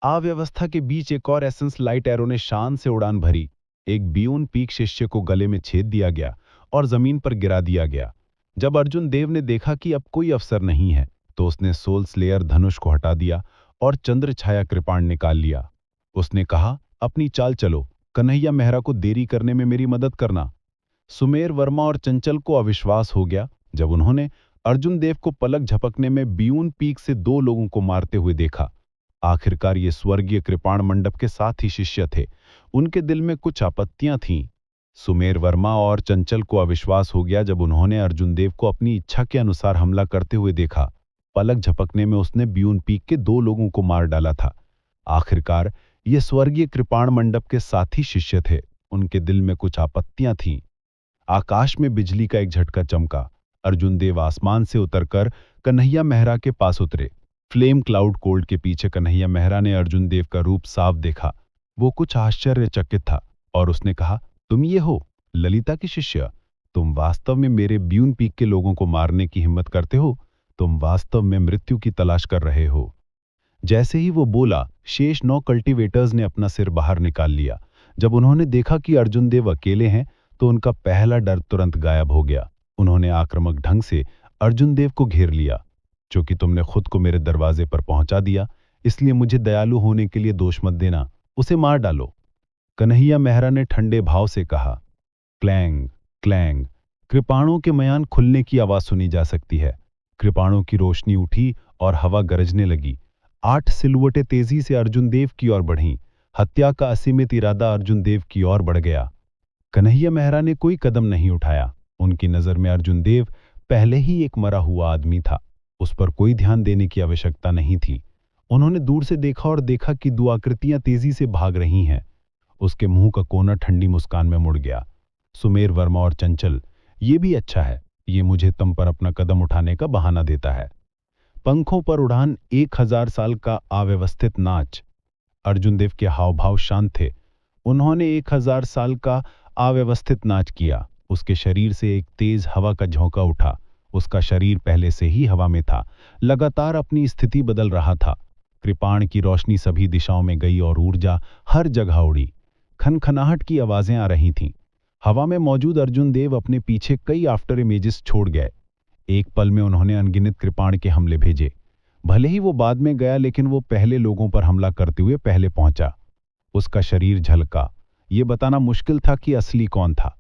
अव्यवस्था के बीच एक और एसेंस लाइट एरो ने शान से उड़ान भरी। एक बियून पीक शिष्य को गले में छेद दिया गया और जमीन पर गिरा दिया गया। जब अर्जुन देव ने देखा कि अब कोई अवसर नहीं है, तो उसने सोल स्लेयर धनुष को हटा दिया और चंद्र छाया कृपाण निकाल लिया। उसने कहा, अपनी चाल चलो, कन्हैया मेहरा को देरी करने में मेरी मदद करना। सुमेर वर्मा और चंचल को अविश्वास हो गया जब उन्होंने अर्जुन देव को पलक झपकने में बियून पीक से 2 लोगों को मारते हुए देखा। आखिरकार ये स्वर्गीय कृपाण मंडप के साथ ही शिष्य थे। उनके दिल में कुछ आपत्तियां थीं। सुमेर वर्मा और चंचल को अविश्वास हो गया जब उन्होंने अर्जुन देव को अपनी इच्छा के अनुसार हमला करते हुए देखा। पलक झपकने में उसने बियून पीक के 2 लोगों को मार डाला था। आखिरकार ये स्वर्गीय कृपाण मंडप के साथी शिष्य थे। उनके दिल में कुछ आपत्तियां थीं। आकाश में बिजली का एक झटका चमका। अर्जुन देव आसमान से उतरकर कन्हैया मेहरा के पास उतरे। फ्लेम क्लाउड कोल्ड के पीछे कन्हैया मेहरा ने अर्जुन देव का रूप साफ देखा। वो कुछ आश्चर्यचकित था और उसने कहा, तुम ये हो ललिता की शिष्य? तुम वास्तव में मेरे ब्यून पीक के लोगों को मारने की हिम्मत करते हो? तुम वास्तव में मृत्यु की तलाश कर रहे हो। जैसे ही वो बोला, शेष 9 कल्टीवेटर्स ने अपना सिर बाहर निकाल लिया। जब उन्होंने देखा कि अर्जुन देव अकेले हैं, तो उनका पहला डर तुरंत गायब हो गया। उन्होंने आक्रामक ढंग से अर्जुन देव को घेर लिया। चूंकि तुमने खुद को मेरे दरवाजे पर पहुंचा दिया, इसलिए मुझे दयालु होने के लिए दोष मत देना, उसे मार डालो। कन्हैया मेहरा ने ठंडे भाव से कहा। क्लैंग क्लैंग, कृपाणों के मयान खुलने की आवाज सुनी जा सकती है। कृपाणों की रोशनी उठी और हवा गरजने लगी। 8 सिलवटें तेजी से अर्जुन देव की ओर बढ़ीं। हत्या का असीमित इरादा अर्जुन देव की ओर बढ़ गया। कन्हैया मेहरा ने कोई कदम नहीं उठाया। उनकी नजर में अर्जुन देव पहले ही एक मरा हुआ आदमी था। उस पर कोई ध्यान देने की आवश्यकता नहीं थी। उन्होंने दूर से देखा और देखा कि 2 आकृतियां तेजी से भाग रही हैं। उसके मुंह का कोना ठंडी मुस्कान में मुड़ गया। सुमेर वर्मा और चंचल, ये भी अच्छा है, ये मुझे तुम पर अपना कदम उठाने का बहाना देता है। पंखों पर उड़ान, 1000 साल का अव्यवस्थित नाच। अर्जुन देव के हाव भाव शांत थे। उन्होंने 1000 साल का अव्यवस्थित नाच किया। उसके शरीर से एक तेज हवा का झोंका उठा। उसका शरीर पहले से ही हवा में था, लगातार अपनी स्थिति बदल रहा था। कृपाण की रोशनी सभी दिशाओं में गई और ऊर्जा हर जगह उड़ी। खनखनाहट की आवाजें आ रही थीं। हवा में मौजूद अर्जुन देव अपने पीछे कई आफ्टर इमेजेस छोड़ गए। एक पल में उन्होंने अनगिनत कृपाण के हमले भेजे। भले ही वो बाद में गया, लेकिन वो पहले लोगों पर हमला करते हुए पहले पहुंचा। उसका शरीर झलका। ये बताना मुश्किल था कि असली कौन था।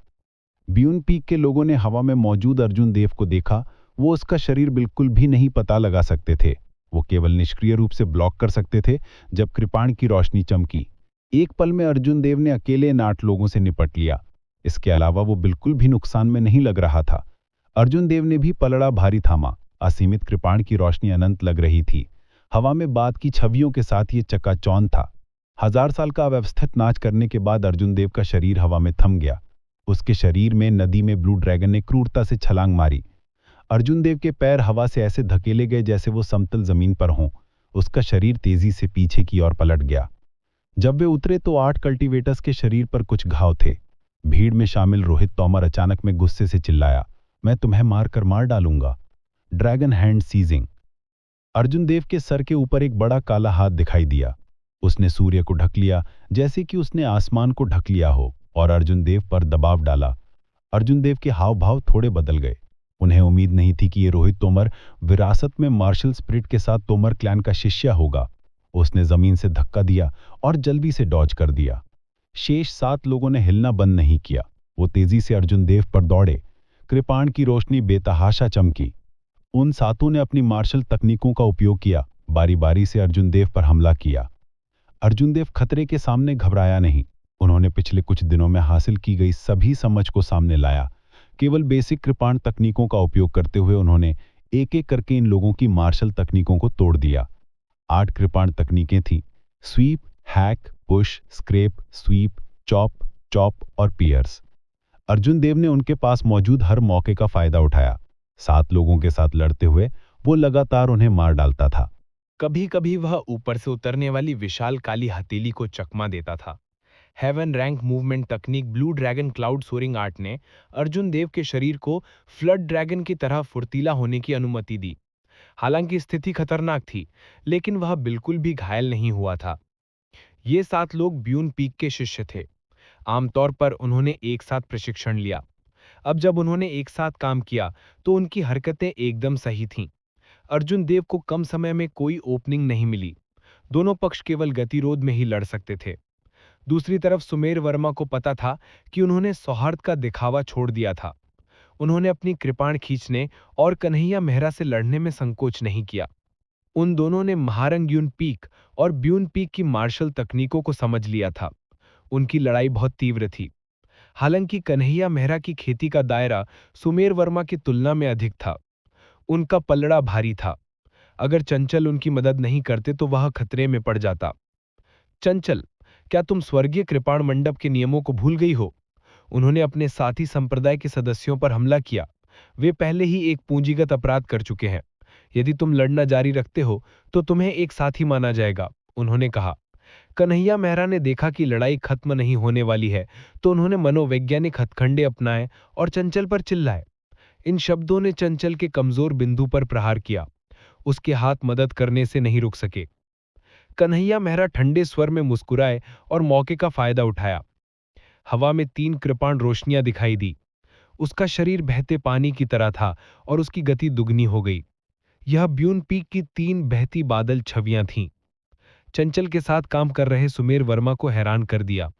ब्यून पीक के लोगों ने हवा में मौजूद अर्जुन देव को देखा। वो उसका शरीर बिल्कुल भी नहीं पता लगा सकते थे। वो केवल निष्क्रिय रूप से ब्लॉक कर सकते थे। जब कृपाण की रोशनी चमकी, एक पल में अर्जुन देव ने अकेले इन 8 लोगों से निपट लिया। इसके अलावा वो बिल्कुल भी नुकसान में नहीं लग रहा था। अर्जुन देव ने भी पलड़ा भारी थामा। असीमित कृपाण की रोशनी अनंत लग रही थी। हवा में बाद की छवियों के साथ ये चकाचौंध था। 1000 साल का अव्यवस्थित नाच करने के बाद अर्जुन देव का शरीर हवा में थम गया। उसके शरीर में नदी में ब्लू ड्रैगन ने क्रूरता से छलांग मारी। अर्जुन देव के पैर हवा से ऐसे धकेले गए जैसे वो समतल जमीन पर हों। उसका शरीर तेजी से पीछे की ओर पलट गया। जब वे उतरे तो 8 कल्टीवेटर्स के शरीर पर कुछ घाव थे। भीड़ में शामिल रोहित तोमर अचानक में गुस्से से चिल्लाया, मैं तुम्हें मारकर मार डालूंगा। Dragon hand seizing. Arjun Dev के सर के ऊपर एक बड़ा काला हाथ दिखाई दिया। उसने सूर्य को ढक लिया, जैसे कि उसने आसमान को ढक लिया हो, और अर्जुन देव पर दबाव डाला। अर्जुन देव के हाव भाव थोड़े बदल गए। उन्हें उम्मीद नहीं थी कि ये रोहित तोमर विरासत में मार्शल स्पिरिट के साथ तोमर क्लैन का शिष्य होगा। उसने जमीन से धक्का दिया और जल्दी से डॉज कर दिया। शेष 7 लोगों ने हिलना बंद नहीं किया। वो तेजी से अर्जुन देव पर दौड़े। कृपाण की रोशनी बेतहाशा चमकी। उन 7 ने अपनी मार्शल तकनीकों का उपयोग किया, बारी बारी से अर्जुन देव पर हमला किया। अर्जुन देव खतरे के सामने घबराया नहीं। उन्होंने पिछले कुछ दिनों में हासिल की गई सभी समझ को सामने लाया। केवल बेसिक कृपाण तकनीकों का उपयोग करते हुए उन्होंने एक एक करके इन लोगों की मार्शल तकनीकों को तोड़ दिया। 8 कृपाण तकनीकें थीं: sweep, hack, push, scrape, sweep, chop, chop और पियर्स। अर्जुन देव ने उनके पास मौजूद हर मौके का फायदा उठाया। 7 लोगों के साथ लड़ते हुए वो लगातार उन्हें मार डालता था। कभी कभी वह ऊपर से उतरने वाली विशाल काली हथेली को चकमा देता था। हेवन रैंक मूवमेंट तकनीक blue dragon cloud soaring art ने अर्जुन देव के शरीर को फ्लड ड्रैगन की तरह फुर्तीला होने की अनुमति दी। हालांकि स्थिति खतरनाक थी, लेकिन वह बिल्कुल भी घायल नहीं हुआ था। ये 7 लोग ब्यून पीक के शिष्य थे। आमतौर पर उन्होंने एक साथ प्रशिक्षण लिया। अब जब उन्होंने एक साथ काम किया तो उनकी हरकतें एकदम सही थीं। अर्जुन देव को कम समय में कोई ओपनिंग नहीं मिली। दोनों पक्ष केवल गतिरोध में ही लड़ सकते थे। दूसरी तरफ सुमेर वर्मा को पता था कि उन्होंने सौहार्द का दिखावा छोड़ दिया था। उन्होंने अपनी कृपाण खींचने और कन्हैया मेहरा से लड़ने में संकोच नहीं किया। उन दोनों ने महारंग्यून पीक और ब्यून पीक की मार्शल तकनीकों को समझ लिया था। उनकी लड़ाई बहुत तीव्र थी। हालांकि कन्हैया मेहरा की खेती का दायरा सुमेर वर्मा की तुलना में अधिक था। उनका पलड़ा भारी था। अगर चंचल उनकी मदद नहीं करते तो वह खतरे में पड़ जाता। चंचल, क्या तुम स्वर्गीय कृपाण मंडप के नियमों को भूल गई हो? उन्होंने अपने साथी संप्रदाय के सदस्यों पर हमला किया। वे पहले ही एक पूंजीगत अपराध कर चुके हैं। यदि तुम लड़ना जारी रखते हो तो तुम्हें एक साथी माना जाएगा, उन्होंने कहा। कन्हैया मेहरा ने देखा कि लड़ाई खत्म नहीं होने वाली है, तो उन्होंने मनोवैज्ञानिक हथकंडे अपनाए और चंचल पर चिल्लाए। इन शब्दों ने चंचल के कमजोर बिंदु पर प्रहार किया। उसके हाथ मदद करने से नहीं रुक सके। कन्हैया मेहरा ठंडे स्वर में मुस्कुराए और मौके का फायदा उठाया। हवा में 3 कृपाण रोशनियां दिखाई दी। उसका शरीर बहते पानी की तरह था और उसकी गति दुगनी हो गई। यह ब्यून पीक की 3 बहती बादल छवियां थीं। चंचल के साथ काम कर रहे सुमेर वर्मा को हैरान कर दिया।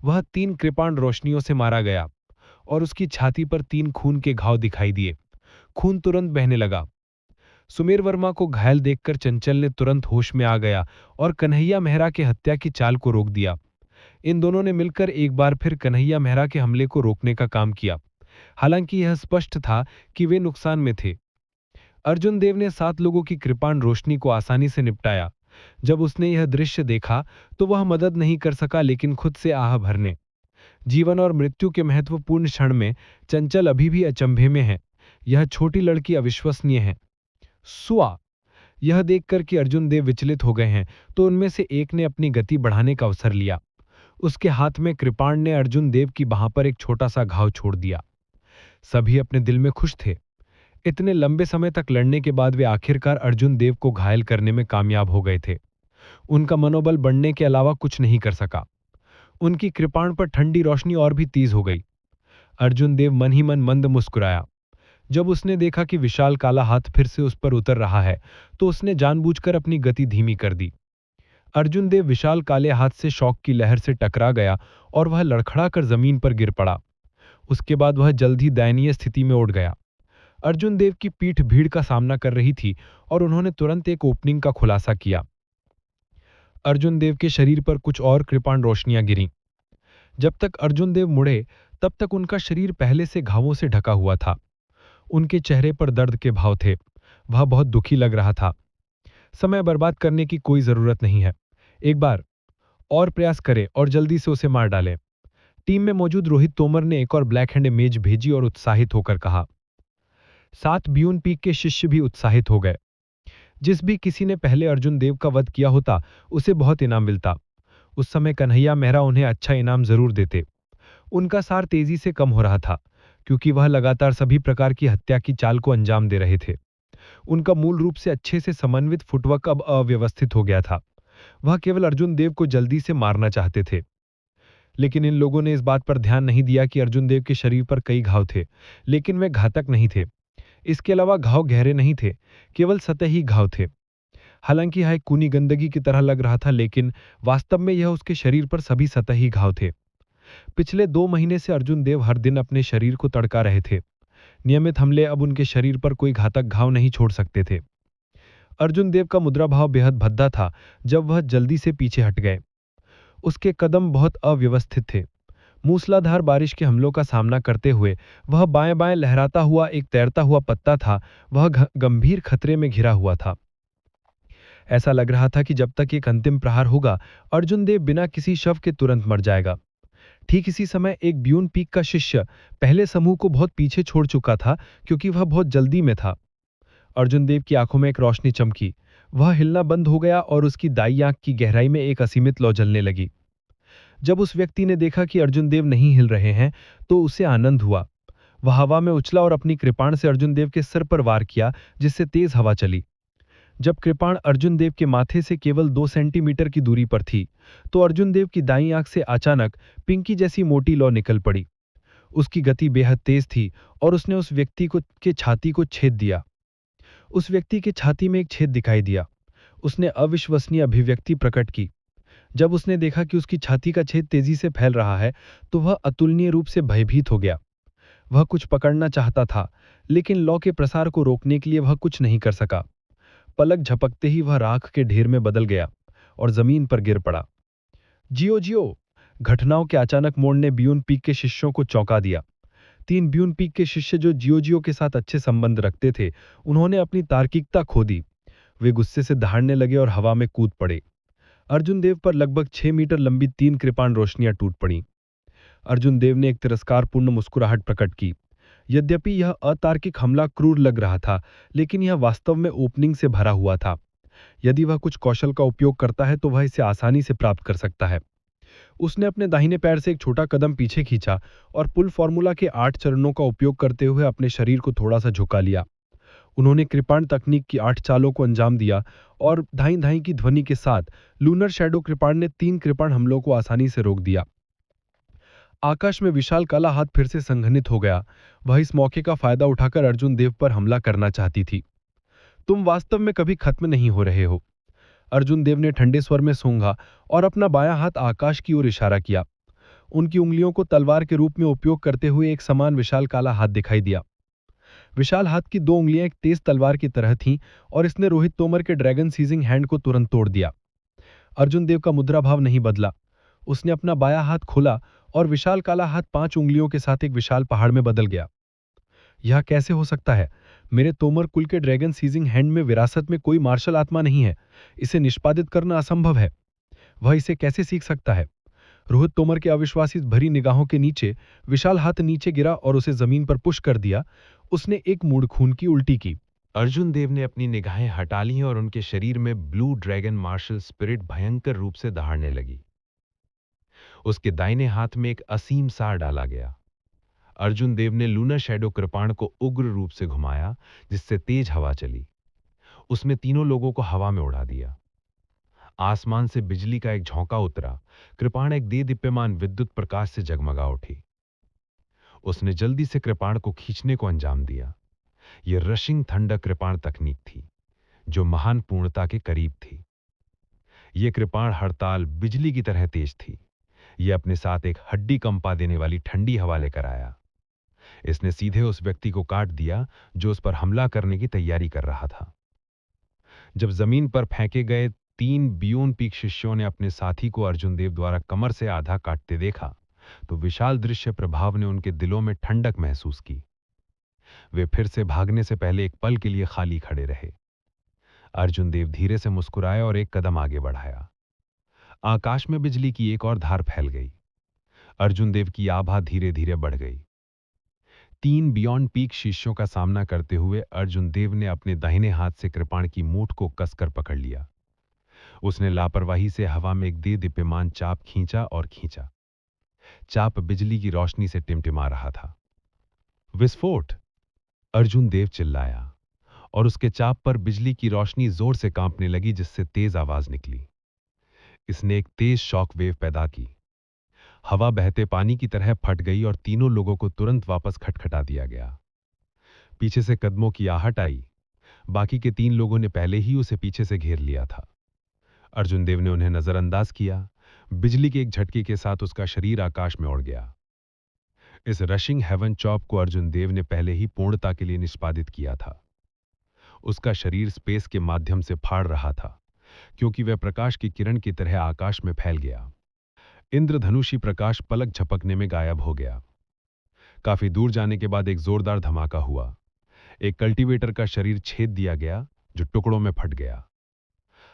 वह 3 कृपाण रोशनियों से मारा गया और उसकी छाती पर 3 खून के घाव दिखाई दिए। खून तुरंत बहने लगा। सुमेर वर्मा को घायल देखकर चंचल ने तुरंत होश में आ गया और कन्हैया मेहरा के हत्या की चाल को रोक दिया। इन दोनों ने मिलकर एक बार फिर कन्हैया मेहरा के हमले को रोकने का काम किया। हालांकि यह स्पष्ट था कि वे नुकसान में थे। अर्जुन देव ने 7 लोगों की कृपाण रोशनी को आसानी से निपटाया। जब उसने यह दृश्य देखा तो वह मदद नहीं कर सका, लेकिन खुद से आह भरने। जीवन और मृत्यु के महत्वपूर्ण क्षण में चंचल अभी भी अचंभे में है। यह छोटी लड़की अविश्वसनीय है। सुआ, यह देखकर कि अर्जुन देव विचलित हो गए हैं तो उनमें से एक ने अपनी गति बढ़ाने का अवसर लिया। उसके हाथ में कृपाण ने अर्जुन देव की बांह पर एक छोटा सा घाव छोड़ दिया। सभी अपने दिल में खुश थे। इतने लंबे समय तक लड़ने के बाद वे आखिरकार अर्जुन देव को घायल करने में कामयाब हो गए थे। उनका मनोबल बढ़ने के अलावा कुछ नहीं कर सका। उनकी कृपाण पर ठंडी रोशनी और भी तेज हो गई। अर्जुन देव मन ही मन मंद मुस्कुराया। जब उसने देखा कि विशाल काला हाथ फिर से उस पर उतर रहा है तो उसने जानबूझकर अपनी गति धीमी कर दी। अर्जुन देव विशाल काले हाथ से शॉक की लहर से टकरा गया और वह लड़खड़ा कर जमीन पर गिर पड़ा। उसके बाद वह जल्द ही दयनीय स्थिति में उठ गया। अर्जुन देव की पीठ भीड़ का सामना कर रही थी और उन्होंने तुरंत एक ओपनिंग का खुलासा किया। अर्जुन देव के शरीर पर कुछ और कृपाण रोशनियां गिरीं। जब तक अर्जुन देव मुड़े तब तक उनका शरीर पहले से घावों से ढका हुआ था। उनके चेहरे पर दर्द के भाव थे। वह बहुत दुखी लग रहा था। समय बर्बाद करने की कोई जरूरत नहीं है। एक बार और प्रयास करें और जल्दी से उसे मार डालें। टीम में मौजूद रोहित तोमर ने एक और ब्लैक हैंड इमेज भेजी और उत्साहित होकर कहा। 7 ब्यून पीक के शिष्य भी उत्साहित हो गए। जिस भी किसी ने पहले अर्जुन देव का वध किया होता उसे बहुत इनाम मिलता। उस समय कन्हैया मेहरा उन्हें अच्छा इनाम जरूर देते। उनका सार तेजी से कम हो रहा था क्योंकि वह लगातार सभी प्रकार की हत्या की चाल को अंजाम दे रहे थे। उनका मूल रूप से अच्छे से समन्वित फुटवर्क अब अव्यवस्थित हो गया था। वह केवल अर्जुन देव को जल्दी से मारना चाहते थे। लेकिन इन लोगों ने इस बात पर ध्यान नहीं दिया कि अर्जुन देव के शरीर पर कई घाव थे, लेकिन वे घातक नहीं थे। इसके अलावा घाव गहरे नहीं थे, केवल सतही घाव थे। हालांकि यह एक खूनी गंदगी की तरह लग रहा था, लेकिन वास्तव में यह उसके शरीर पर सभी सतही घाव थे। पिछले 2 महीने से अर्जुन देव हर दिन अपने शरीर को तड़का रहे थे। नियमित हमले अब उनके शरीर पर कोई घातक घाव नहीं छोड़ सकते थे। अर्जुन देव का मुद्रा भाव बेहद भद्दा था जब वह जल्दी से पीछे हट गए। उसके कदम बहुत अव्यवस्थित थे। मूसलाधार बारिश के हमलों का सामना करते हुए वह बाएं बाएं लहराता हुआ एक तैरता हुआ पत्ता था। वह गंभीर खतरे में घिरा हुआ था। ऐसा लग रहा था कि जब तक एक अंतिम प्रहार होगा, अर्जुन देव बिना किसी शव के तुरंत मर जाएगा। ठीक इसी समय एक ब्यून पीक का शिष्य पहले समूह को बहुत पीछे छोड़ चुका था, क्योंकि वह बहुत जल्दी में था। अर्जुन देव की आंखों में एक रोशनी चमकी। वह हिलना बंद हो गया और उसकी दाई आंख की गहराई में एक असीमित लौ जलने लगी। जब उस व्यक्ति ने देखा कि अर्जुन देव नहीं हिल रहे हैं, तो उसे आनंद हुआ। वह हवा में उछला और अपनी कृपाण से अर्जुन देव के सिर पर वार किया, जिससे तेज हवा चली। जब कृपाण अर्जुन देव के माथे से केवल 2 सेंटीमीटर की दूरी पर थी, तो अर्जुन देव की दाईं आंख से अचानक पिंकी जैसी मोटी लौ निकल पड़ी। उसकी गति बेहद तेज थी और उसने उस व्यक्ति के छाती को छेद दिया। उस व्यक्ति के छाती में एक छेद दिखाई दिया। उसने अविश्वसनीय अभिव्यक्ति प्रकट की। जब उसने देखा कि उसकी छाती का छेद तेजी से फैल रहा है, तो वह अतुलनीय रूप से भयभीत हो गया। वह कुछ पकड़ना चाहता था, लेकिन लौ के प्रसार को रोकने के लिए वह कुछ नहीं कर सका। पलक झपकते ही वह राख के ढेर में बदल गया और जमीन पर गिर पड़ा। जियो जियो! घटनाओं के अचानक मोड़ ने ब्यून पीक के शिष्यों को चौंका दिया। 3 ब्यून पीक के शिष्य जो जियो जियो के साथ अच्छे संबंध रखते थे, उन्होंने अपनी तार्किकता खो दी। वे गुस्से से दहाड़ने लगे और हवा में कूद पड़े। अर्जुन देव पर लगभग 6 मीटर लंबी 3 कृपाण रोशनियां टूट पड़ीं। अर्जुन देव ने एक तिरस्कारपूर्ण मुस्कुराहट प्रकट की। यद्यपि यह अतार्किक हमला क्रूर लग रहा था, लेकिन यह वास्तव में ओपनिंग से भरा हुआ था। यदि वह कुछ कौशल का उपयोग करता है तो वह इसे आसानी से प्राप्त कर सकता है। उसने अपने दाहिने पैर से एक छोटा कदम पीछे खींचा और पुल फॉर्मूला के 8 चरणों का उपयोग करते हुए अपने शरीर को थोड़ा सा झुका लिया। उन्होंने कृपाण तकनीक की 8 चालों को अंजाम दिया और धाई धाई की ध्वनि के साथ लूनर शैडो कृपाण ने 3 कृपाण हमलों को आसानी से रोक दिया। आकाश में विशाल काला हाथ फिर से संघनित हो गया। वह इस मौके का फायदा उठाकर अर्जुन देव पर हमला करना चाहती थी। तुम वास्तव में कभी खत्म नहीं हो रहे हो। अर्जुन देव ने ठंडे स्वर में सूंघा और अपना बायां हाथ आकाश की ओर इशारा किया। उनकी उंगलियों को तलवार के रूप में उपयोग करते हुए एक समान विशाल काला हाथ दिखाई दिया। विशाल हाथ की 2 उंगलियां एक तेज तलवार की तरह थीं और इसने रोहित तोमर के ड्रैगन सीजिंग हैंड को तुरंत तोड़ दिया। अर्जुन देव का मुद्रा भाव नहीं बदला। उसने अपना बायां हाथ खोला और विशाल काला हाथ 5 उंगलियों के साथ एक विशाल पहाड़ में बदल गया। यह कैसे हो सकता है? मेरे तोमर कुल के ड्रैगन सीजिंग हैंड में विरासत में कोई मार्शल आत्मा नहीं है। इसे निष्पादित करना असंभव है। वह इसे कैसे सीख सकता है? रोहित तोमर के अविश्वासी भरी निगाहों के नीचे विशाल हाथ नीचे गिरा और उसे जमीन पर पुश कर दिया। उसने एक मूड खून की उल्टी की। अर्जुन देव ने अपनी निगाहें हटा लीं और उनके शरीर में ब्लू ड्रैगन मार्शल स्पिरिट भयंकर रूप से दहाड़ने लगी। उसके दाहिने हाथ में एक असीम सार डाला गया। अर्जुन देव ने लूनर शैडो कृपाण को उग्र रूप से घुमाया, जिससे तेज हवा चली। उसने तीनों लोगों को हवा में उड़ा दिया। आसमान से बिजली का एक झोंका उतरा। कृपाण एक देदीप्यमान विद्युत प्रकाश से जगमगा उठी। उसने जल्दी से कृपाण को खींचने को अंजाम दिया। यह रशिंग थंडर कृपाण तकनीक थी, जो महान पूर्णता के करीब थी। यह कृपाण हड़ताल बिजली की तरह तेज थी। यह अपने साथ एक हड्डी कंपा देने वाली ठंडी हवा लेकर आया। इसने सीधे उस व्यक्ति को काट दिया जो उस पर हमला करने की तैयारी कर रहा था। जब जमीन पर फेंके गए 3 बियोन पीक शिष्यों ने अपने साथी को अर्जुन देव द्वारा कमर से आधा काटते देखा, तो विशाल दृश्य प्रभाव ने उनके दिलों में ठंडक महसूस की। वे फिर से भागने से पहले एक पल के लिए खाली खड़े रहे। अर्जुन देव धीरे से मुस्कुराए और एक कदम आगे बढ़ाया। आकाश में बिजली की एक और धार फैल गई। अर्जुन देव की आभा धीरे धीरे बढ़ गई। 3 बियॉन्ड पीक शिष्यों का सामना करते हुए अर्जुन देव ने अपने दाहिने हाथ से कृपाण की मूठ को कसकर पकड़ लिया। उसने लापरवाही से हवा में एक देदीप्यमान चाप खींचा और खींचा। चाप बिजली की रोशनी से टिमटिमा रहा था। विस्फोट! अर्जुन देव चिल्लाया और उसके चाप पर बिजली की रोशनी जोर से कांपने लगी, जिससे तेज आवाज निकली। इसने एक तेज शॉक वेव पैदा की। हवा बहते पानी की तरह फट गई और तीनों लोगों को तुरंत वापस खटखटा दिया गया। पीछे से कदमों की आहट आई। बाकी के 3 लोगों ने पहले ही उसे पीछे से घेर लिया था। अर्जुन देव ने उन्हें नजरअंदाज किया। बिजली के एक झटके के साथ उसका शरीर आकाश में उड़ गया। इस रशिंग हेवन चॉप को अर्जुन देव ने पहले ही पूर्णता के लिए निष्पादित किया था। उसका शरीर स्पेस के माध्यम से फाड़ रहा था, क्योंकि वह प्रकाश की किरण की तरह आकाश में फैल गया। इंद्रधनुषी प्रकाश पलक झपकने में गायब हो गया। काफी दूर जाने के बाद एक जोरदार धमाका हुआ। एक कल्टीवेटर का शरीर छेद दिया गया, जो टुकड़ों में फट गया।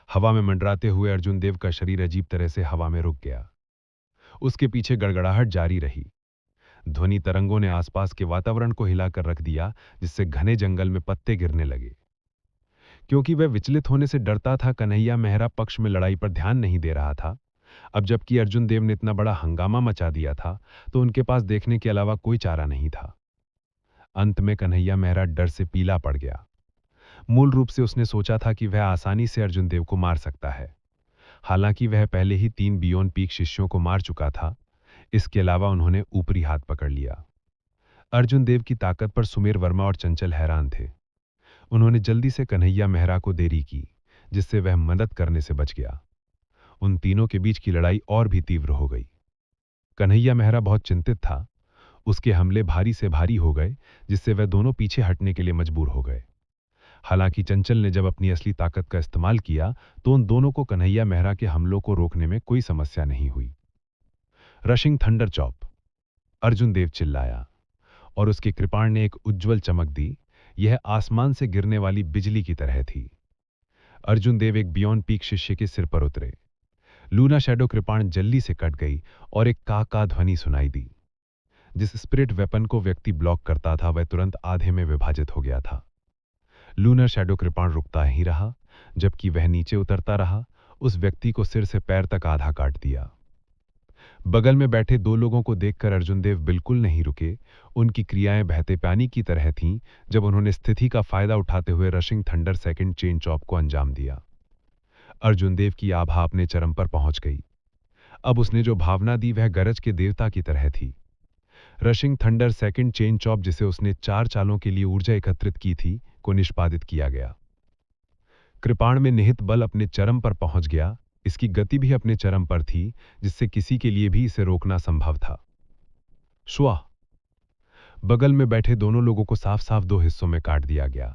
हवा में मंडराते हुए अर्जुन देव का शरीर अजीब तरह से हवा में रुक गया। उसके पीछे गड़गड़ाहट जारी रही। ध्वनि तरंगों ने आसपास के वातावरण को हिलाकर रख दिया, जिससे घने जंगल में पत्ते गिरने लगे। क्योंकि वह विचलित होने से डरता था, कन्हैया मेहरा पक्ष में लड़ाई पर ध्यान नहीं दे रहा था। अब जबकि अर्जुन देव ने इतना बड़ा हंगामा मचा दिया था, तो उनके पास देखने के अलावा कोई चारा नहीं था। अंत में कन्हैया मेहरा डर से पीला पड़ गया। मूल रूप से उसने सोचा था कि वह आसानी से अर्जुन देव को मार सकता है। हालांकि वह पहले ही 3 बियॉन्ड पीक शिष्यों को मार चुका था। इसके अलावा उन्होंने ऊपरी हाथ पकड़ लिया। अर्जुन देव की ताकत पर सुमेर वर्मा और चंचल हैरान थे। उन्होंने जल्दी से कन्हैया मेहरा को देरी की, जिससे वह मदद करने से बच गया। उन तीनों के बीच की लड़ाई और भी तीव्र हो गई। कन्हैया मेहरा बहुत चिंतित था। उसके हमले भारी से भारी हो गए, जिससे वह दोनों पीछे हटने के लिए मजबूर हो गए। हालांकि चंचल ने जब अपनी असली ताकत का इस्तेमाल किया, तो उन दोनों को कन्हैया मेहरा के हमलों को रोकने में कोई समस्या नहीं हुई। रशिंग थंडर चॉप, अर्जुन देव चिल्लाया, और उसके कृपाण ने एक उज्ज्वल चमक दी। यह आसमान से गिरने वाली बिजली की तरह थी। अर्जुन देव एक बियॉन्ड पीक शिष्य के सिर पर उतरे। लूना शैडो कृपाण जल्दी से कट गई और एक का ध्वनि सुनाई दी। जिस स्पिरिट वेपन को व्यक्ति ब्लॉक करता था, वह तुरंत आधे में विभाजित हो गया था। लूनर शैडो कृपाण रुकता ही रहा, जबकि वह नीचे उतरता रहा। उस व्यक्ति को सिर से पैर तक आधा काट दिया। बगल में बैठे 2 लोगों को देखकर अर्जुन देव बिल्कुल नहीं रुके। उनकी क्रियाएं बहते पानी की तरह थीं, जब उन्होंने स्थिति का फायदा उठाते हुए rushing thunder second chain chop को अंजाम दिया। अर्जुन देव की आभा अपने चरम पर पहुंच गई। अब उसने जो भावना दी, वह गरज के देवता की तरह थी। Rushing thunder second chain chop, जिसे उसने 4 चालों के लिए ऊर्जा एकत्रित की थी, को निष्पादित किया गया। कृपाण में निहित बल अपने चरम पर पहुंच गया। इसकी गति भी अपने चरम पर थी, जिससे किसी के लिए भी इसे रोकना संभव था। श्वाह! बगल में बैठे दोनों लोगों को साफ साफ 2 हिस्सों में काट दिया गया।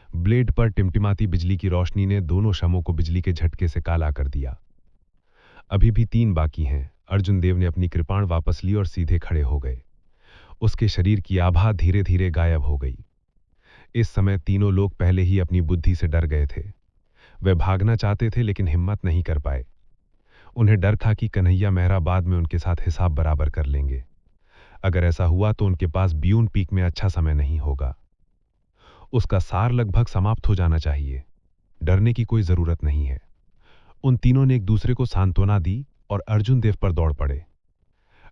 ब्लेड पर टिमटिमाती बिजली की रोशनी ने दोनों शमों को बिजली के झटके से काला कर दिया। अभी भी 3 बाकी हैं। अर्जुन देव ने अपनी कृपाण वापस ली और सीधे खड़े हो गए। उसके शरीर की आभा धीरे धीरे गायब हो गई। इस समय तीनों लोग पहले ही अपनी बुद्धि से डर गए थे। वे भागना चाहते थे, लेकिन हिम्मत नहीं कर पाए। उन्हें डर था कि कन्हैया मेहरा बाद में उनके साथ हिसाब बराबर कर लेंगे। अगर ऐसा हुआ तो उनके पास बियून पीक में अच्छा समय नहीं होगा। उसका सार लगभग समाप्त हो जाना चाहिए। डरने की कोई जरूरत नहीं है। उन तीनों ने एक दूसरे को सांत्वना दी और अर्जुन देव पर दौड़ पड़े।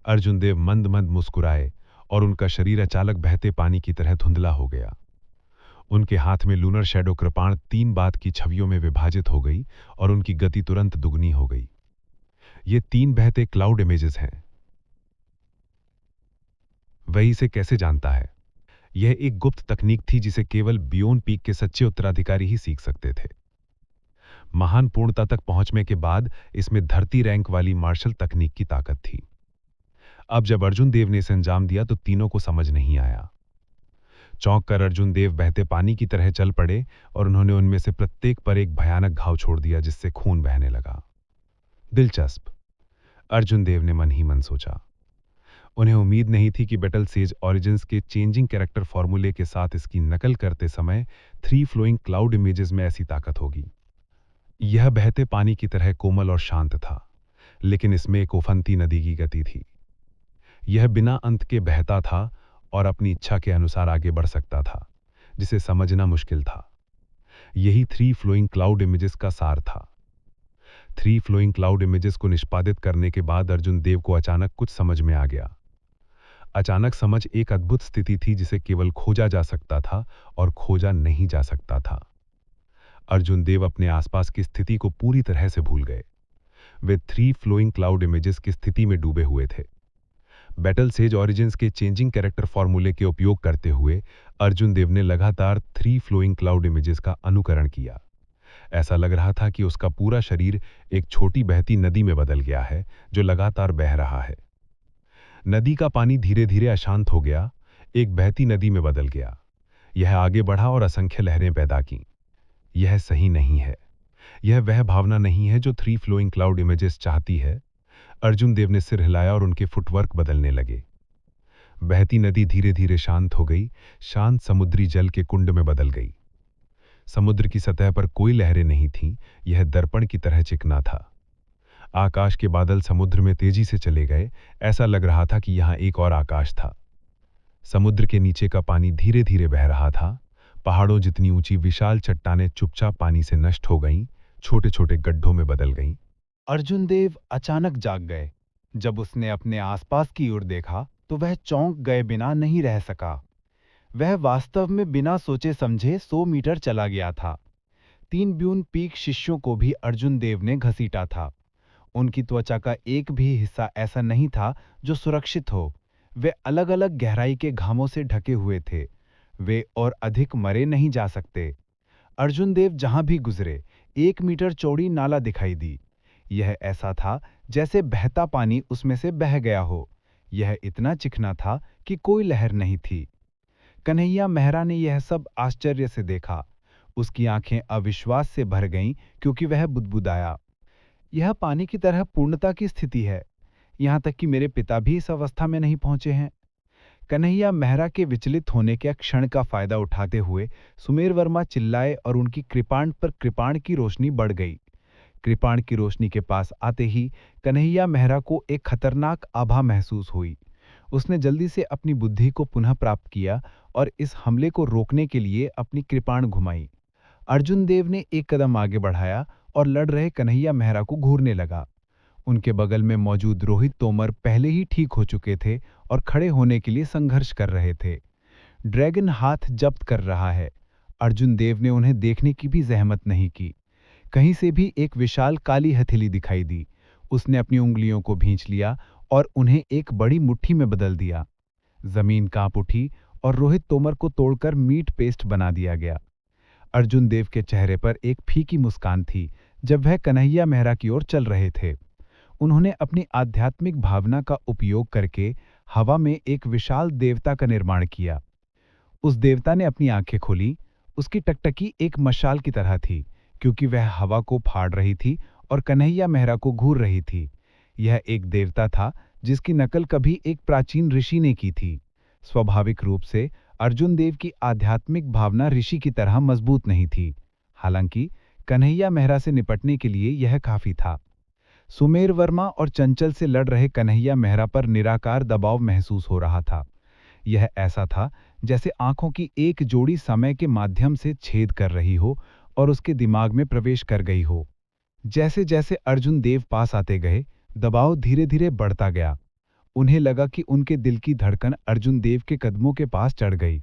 अर्जुन देव मंद मंद मुस्कुराए और उनका शरीर अचानक बहते पानी की तरह धुंधला हो गया। उनके हाथ में लूनर शैडो कृपाण 3 बात की छवियों में विभाजित हो गई और उनकी गति तुरंत दुगनी हो गई। ये 3 बहते क्लाउड इमेजेस हैं। वही इसे कैसे जानता है? यह एक गुप्त तकनीक थी, जिसे केवल बियॉन्ड पीक के सच्चे उत्तराधिकारी ही सीख सकते थे। महान पूर्णता तक पहुंचने के बाद इसमें धरती रैंक वाली मार्शल तकनीक की ताकत थी। अब जब अर्जुन देव ने इसे अंजाम दिया, तो तीनों को समझ नहीं आया। चौंक कर अर्जुन देव बहते पानी की तरह चल पड़े और उन्होंने उनमें से प्रत्येक पर एक भयानक घाव छोड़ दिया, जिससे खून बहने लगा। दिलचस्प, अर्जुन देव ने मन ही मन सोचा। उन्हें उम्मीद नहीं थी कि बैटल सेज ओरिजिन्स के चेंजिंग कैरेक्टर फॉर्मूले के साथ इसकी नकल करते समय 3 फ्लोइंग क्लाउड इमेजेस में ऐसी ताकत होगी। यह बहते पानी की तरह कोमल और शांत था, लेकिन इसमें एक उफनती नदी की गति थी। यह बिना अंत के बहता था और अपनी इच्छा के अनुसार आगे बढ़ सकता था, जिसे समझना मुश्किल था। यही 3 फ्लोइंग क्लाउड इमेजेस का सार था। 3 फ्लोइंग क्लाउड इमेजेस को निष्पादित करने के बाद अर्जुन देव को अचानक कुछ समझ में आ गया। अचानक समझ एक अद्भुत स्थिति थी, जिसे केवल खोजा जा सकता था और खोजा नहीं जा सकता था। अर्जुन देव अपने आसपास की स्थिति को पूरी तरह से भूल गए। वे 3 फ्लोइंग क्लाउड इमेजेस की स्थिति में डूबे हुए थे। बैटल सेज ओरिजिन्स के चेंजिंग कैरेक्टर फॉर्मूले के उपयोग करते हुए अर्जुन देव ने लगातार 3 फ्लोइंग क्लाउड इमेजेस का अनुकरण किया। ऐसा लग रहा था कि उसका पूरा शरीर एक छोटी बहती नदी में बदल गया है, जो लगातार बह रहा है। नदी का पानी धीरे धीरे अशांत हो गया, एक बहती नदी में बदल गया। यह आगे बढ़ा और असंख्य लहरें पैदा की। यह सही नहीं है। यह वह भावना नहीं है जो 3 फ्लोइंग क्लाउड इमेजेस चाहती है। अर्जुन देव ने सिर हिलाया और उनके फुटवर्क बदलने लगे। बहती नदी धीरे धीरे शांत हो गई, शांत समुद्री जल के कुंड में बदल गई। समुद्र की सतह पर कोई लहरें नहीं थीं, यह दर्पण की तरह चिकना था। आकाश के बादल समुद्र में तेजी से चले गए, ऐसा लग रहा था कि यहां एक और आकाश था। समुद्र के नीचे का पानी धीरे धीरे बह रहा था। पहाड़ों जितनी ऊंची विशाल चट्टानें चुपचाप पानी से नष्ट हो गईं, छोटे छोटे गड्ढों में बदल गईं। अर्जुन देव अचानक जाग गए। जब उसने अपने आसपास की ओर देखा तो वह चौंक गए बिना नहीं रह सका। वह वास्तव में बिना सोचे समझे 100 मीटर चला गया था। 3 ब्यून पीक शिष्यों को भी अर्जुन देव ने घसीटा था। उनकी त्वचा का एक भी हिस्सा ऐसा नहीं था जो सुरक्षित हो। वे अलग अलग गहराई के घामों से ढके हुए थे। वे और अधिक मरे नहीं जा सकते। अर्जुन देव जहां भी गुजरे 1 मीटर चौड़ी नाला दिखाई दी। यह ऐसा था जैसे बहता पानी उसमें से बह गया हो। यह इतना चिकना था कि कोई लहर नहीं थी। कन्हैया मेहरा ने यह सब आश्चर्य से देखा। उसकी आंखें अविश्वास से भर गईं क्योंकि वह बुदबुदाया, यह पानी की तरह पूर्णता की स्थिति है। यहां तक कि मेरे पिता भी इस अवस्था में नहीं पहुंचे हैं। कन्हैया मेहरा के विचलित होने के क्षण का फायदा उठाते हुए सुमेर वर्मा चिल्लाए और उनकी कृपाण पर कृपाण की रोशनी बढ़ गई। कृपाण की रोशनी के पास आते ही कन्हैया मेहरा को एक खतरनाक आभा महसूस हुई। उसने जल्दी से अपनी बुद्धि को पुनः प्राप्त किया और इस हमले को रोकने के लिए अपनी कृपाण घुमाई। अर्जुन देव ने एक कदम आगे बढ़ाया और लड़ रहे कन्हैया मेहरा को घूरने लगा। उनके बगल में मौजूद रोहित तोमर पहले ही ठीक हो चुके थे और खड़े होने के लिए संघर्ष कर रहे थे। ड्रैगन हाथ जब्त कर रहा है। अर्जुन देव ने उन्हें देखने की भी जहमत नहीं की। कहीं से भी एक विशाल काली हथेली दिखाई दी। उसने अपनी उंगलियों को भींच लिया और उन्हें एक बड़ी मुट्ठी में बदल दिया। जमीन कांप उठी और रोहित तोमर को तोड़कर मीट पेस्ट बना दिया गया। अर्जुन देव के चेहरे पर एक फीकी मुस्कान थी जब वह कन्हैया मेहरा की ओर चल रहे थे। उन्होंने अपनी आध्यात्मिक भावना का उपयोग करके हवा में एक विशाल देवता का निर्माण किया। उस देवता ने अपनी आंखें खोली। उसकी टकटकी एक मशाल की तरह थी क्योंकि वह हवा को फाड़ रही थी और कन्हैया मेहरा को घूर रही थी। यह एक देवता था जिसकी नकल कभी एक प्राचीन ऋषि ने की थी। स्वाभाविक रूप से अर्जुन देव की आध्यात्मिक भावना ऋषि की तरह मजबूत नहीं थी। हालांकि कन्हैया मेहरा से निपटने के लिए यह काफी था। सुमेर वर्मा और चंचल से लड़ रहे कन्हैया मेहरा पर निराकार दबाव महसूस हो रहा था। यह ऐसा था जैसे आंखों की एक जोड़ी समय के माध्यम से छेद कर रही हो और उसके दिमाग में प्रवेश कर गई हो। जैसे जैसे अर्जुन देव पास आते गए, दबाव धीरे धीरे बढ़ता गया। उन्हें लगा कि उनके दिल की धड़कन अर्जुन देव के कदमों के पास चढ़ गई।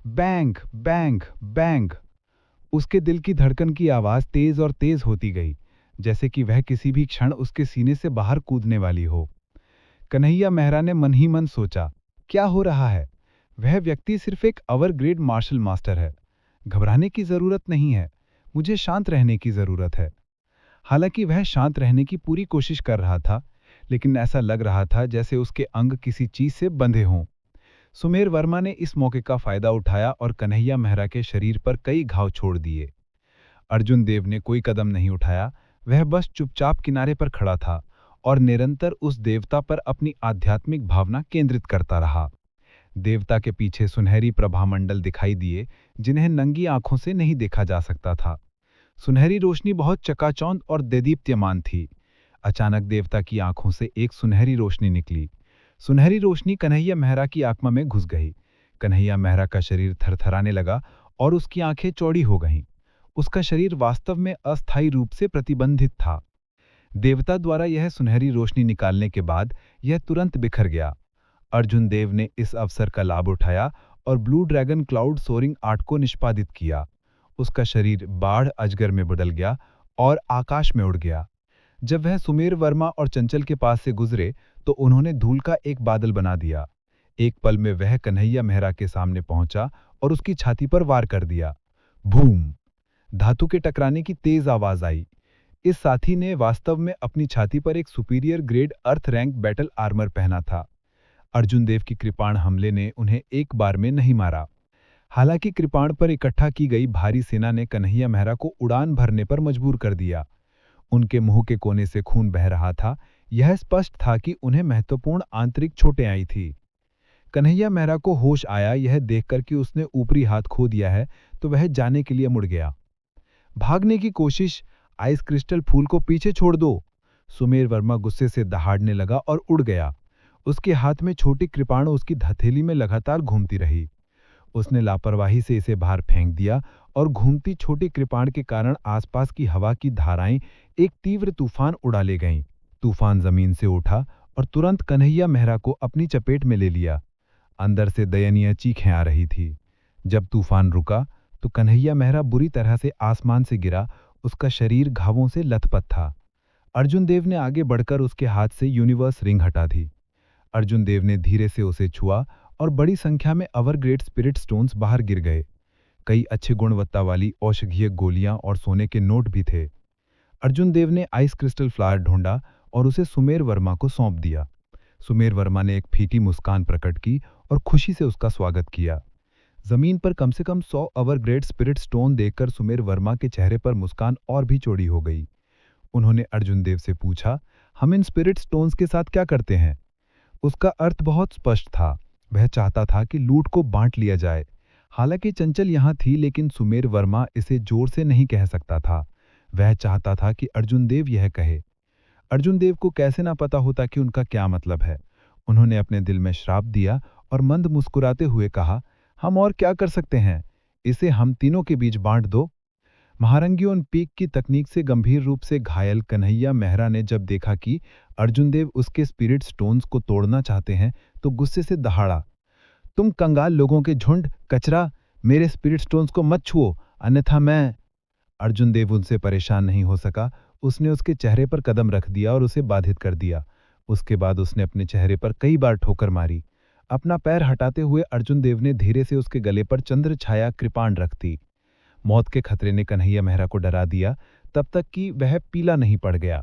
Bang bang bang. उसके दिल की धड़कन की आवाज तेज और तेज होती गई, जैसे कि वह किसी भी क्षण उसके सीने से बाहर कूदने वाली हो। कन्हैया मेहरा ने मन ही मन सोचा, क्या हो रहा है? वह व्यक्ति सिर्फ एक अवर ग्रेड मार्शल मास्टर है। घबराने की जरूरत नहीं है, मुझे शांत रहने की जरूरत है। हालांकि वह शांत रहने की पूरी कोशिश कर रहा था, लेकिन ऐसा लग रहा था जैसे उसके अंग किसी चीज से बंधे हों। सुमेर वर्मा ने इस मौके का फायदा उठाया और कन्हैया मेहरा के शरीर पर कई घाव छोड़ दिए। अर्जुन देव ने कोई कदम नहीं उठाया। वह बस चुपचाप किनारे पर खड़ा था और निरंतर उस देवता पर अपनी आध्यात्मिक भावना केंद्रित करता रहा। देवता के पीछे सुनहरी प्रभामंडल दिखाई दिए जिन्हें नंगी आंखों से नहीं देखा जा सकता था। सुनहरी रोशनी बहुत चकाचौंध और देदीप्यमान थी। अचानक देवता की आंखों से एक सुनहरी रोशनी निकली। सुनहरी रोशनी कन्हैया मेहरा की आत्मा में घुस गई। कन्हैया मेहरा का शरीर थरथराने लगा और उसकी आंखें चौड़ी हो गईं। उसका शरीर वास्तव में अस्थायी रूप से प्रतिबंधित था। देवता द्वारा यह सुनहरी रोशनी निकालने के बाद यह तुरंत बिखर गया। अर्जुन देव ने इस अवसर का लाभ उठाया और blue dragon cloud soaring art को निष्पादित किया। उसका शरीर बाढ़ अजगर में बदल गया और आकाश में उड़ गया। जब वह सुमेर वर्मा और चंचल के पास से गुजरे तो उन्होंने धूल का एक बादल बना दिया। एक पल में वह कन्हैया मेहरा के सामने पहुंचा और उसकी छाती पर वार कर दिया। बूम! धातु के टकराने की तेज आवाज आई। इस साथी ने वास्तव में अपनी छाती पर एक सुपीरियर ग्रेड अर्थ रैंक बैटल आर्मर पहना था। अर्जुन देव की कृपाण हमले ने उन्हें एक बार में नहीं मारा। हालांकि कृपाण पर इकट्ठा की गई भारी सेना ने कन्हैया मेहरा को उड़ान भरने पर मजबूर कर दिया। उनके मुंह के कोने से खून बह रहा था। यह स्पष्ट था कि उन्हें महत्वपूर्ण आंतरिक चोटें आई थी। कन्हैया मेहरा को होश आया यह देखकर कि उसने ऊपरी हाथ खो दिया है तो वह जाने के लिए मुड़ गया। भागने की कोशिश, आइस क्रिस्टल फूल को पीछे छोड़ दो। सुमेर वर्मा गुस्से से दहाड़ने लगा और उड़ गया। उसके हाथ में छोटी कृपाण उसकी हथेली में लगातार घूमती रही। उसने लापरवाही से इसे बाहर फेंक दिया और घूमती छोटी कृपाण के कारण आसपास की हवा की धाराएं एक तीव्र तूफान उड़ा ले गईं। तूफान जमीन से उठा और तुरंत कन्हैया मेहरा को अपनी चपेट में ले लिया। अंदर से दयनीय चीखें आ रही थी। जब तूफान रुका तो कन्हैया मेहरा बुरी तरह से आसमान से गिरा। उसका शरीर घावों से लथपथ था। अर्जुन देव ने आगे बढ़कर उसके हाथ से यूनिवर्स रिंग हटा दी। अर्जुन देव ने धीरे से उसे छुआ और बड़ी संख्या में अवरग्रेड स्पिरिट स्टोन्स बाहर गिर गए। कई अच्छी गुणवत्ता वाली औषधीय गोलियां और सोने के नोट भी थे। अर्जुन देव ने आइस क्रिस्टल फ्लावर ढूंढा और उसे सुमेर वर्मा को सौंप दिया। सुमेर वर्मा ने एक फीकी मुस्कान प्रकट की और खुशी से उसका स्वागत किया। जमीन पर कम से कम 100 अवरग्रेड स्पिरिट स्टोन देखकर सुमेर वर्मा के चेहरे पर मुस्कान और भी चौड़ी हो गई। उन्होंने अर्जुन देव से पूछा, हम इन स्पिरिट स्टोन्स के साथ क्या करते हैं? उसका अर्थ बहुत स्पष्ट था। वह चाहता था कि लूट को बांट लिया जाए। हालांकि चंचल यहां थी लेकिन सुमेर वर्मा इसे जोर से नहीं कह सकता था। वह चाहता था कि अर्जुन देव यह कहे। अर्जुन देव को कैसे ना पता होता कि उनका क्या मतलब है। उन्होंने अपने दिल में श्राप दिया और मंद मुस्कुराते हुए कहा, हम और क्या कर सकते हैं? इसे हम तीनों के बीच बांट दो। महारंगियों पीक की तकनीक से गंभीर रूप से घायल कन्हैया मेहरा ने जब देखा कि अर्जुन देव उसके स्पिरिट स्टोन्स को तोड़ना चाहते हैं तो गुस्से से दहाड़ा, तुम कंगाल लोगों के झुंड, कचरा, मेरे स्पिरिट स्टोन्स को मत छुओ, अन्यथा मैं। अर्जुन देव उनसे परेशान नहीं हो सका। उसने उसके चेहरे पर कदम रख दिया और उसे बाधित कर दिया। उसके बाद उसने अपने चेहरे पर कई बार ठोकर मारी। अपना पैर हटाते हुए अर्जुन देव ने धीरे से उसके गले पर चंद्र छाया कृपाण रख दी। मौत के खतरे ने कन्हैया मेहरा को डरा दिया तब तक कि वह पीला नहीं पड़ गया।